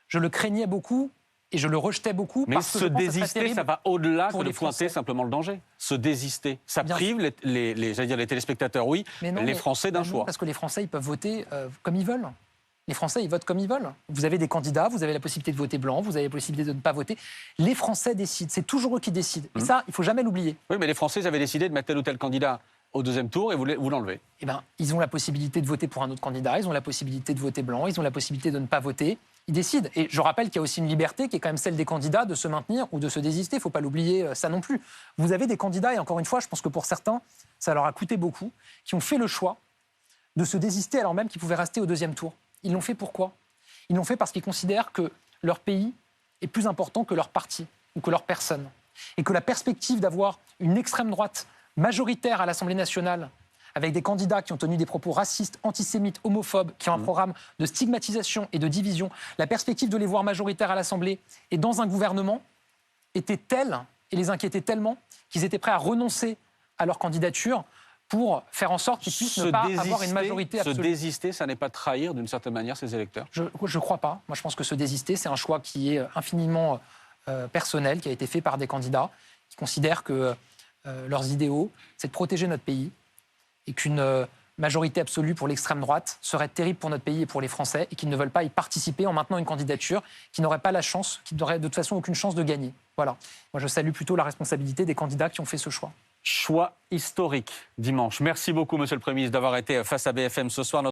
je le craignais beaucoup et je le rejetais beaucoup. Mais parce que se désister, ça va au-delà que de pointer simplement le danger. Se désister, ça prive les téléspectateurs, oui, les Français d'un choix. Parce que les Français, ils peuvent voter comme ils veulent. Les Français, ils votent comme ils veulent. Vous avez des candidats, vous avez la possibilité de voter blanc, vous avez la possibilité de ne pas voter. Les Français décident, c'est toujours eux qui décident. Et ça, il ne faut jamais l'oublier. Oui, mais les Français avaient décidé de mettre tel ou tel candidat au deuxième tour et vous l'enlevez. Eh bien, ils ont la possibilité de voter pour un autre candidat, ils ont la possibilité de voter blanc, ils ont la possibilité de ne pas voter. Ils décident. Et je rappelle qu'il y a aussi une liberté qui est quand même celle des candidats de se maintenir ou de se désister. Il ne faut pas l'oublier, ça non plus. Vous avez des candidats, et encore une fois, je pense que pour certains, ça leur a coûté beaucoup, qui ont fait le choix de se désister alors même qu'ils pouvaient rester au deuxième tour. Ils l'ont fait pourquoi? Ils l'ont fait parce qu'ils considèrent que leur pays est plus important que leur parti ou que leur personne. Et que la perspective d'avoir une extrême droite majoritaire à l'Assemblée nationale, avec des candidats qui ont tenu des propos racistes, antisémites, homophobes, qui ont un programme de stigmatisation et de division, la perspective de les voir majoritaires à l'Assemblée et dans un gouvernement était telle et les inquiétait tellement qu'ils étaient prêts à renoncer à leur candidature pour faire en sorte qu'ils puissent ne pas avoir une majorité absolue. Se désister, ça n'est pas trahir d'une certaine manière ces électeurs? Je ne crois pas. Moi, je pense que se désister, c'est un choix qui est infiniment personnel, qui a été fait par des candidats qui considèrent que leurs idéaux, c'est de protéger notre pays et qu'une majorité absolue pour l'extrême droite serait terrible pour notre pays et pour les Français et qu'ils ne veulent pas y participer en maintenant une candidature qui n'aurait pas la chance, qui n'aurait de toute façon aucune chance de gagner. Voilà. Moi, je salue plutôt la responsabilité des candidats qui ont fait ce choix. Choix historique dimanche. Merci beaucoup, Monsieur le Premier ministre, d'avoir été face à BFM ce soir.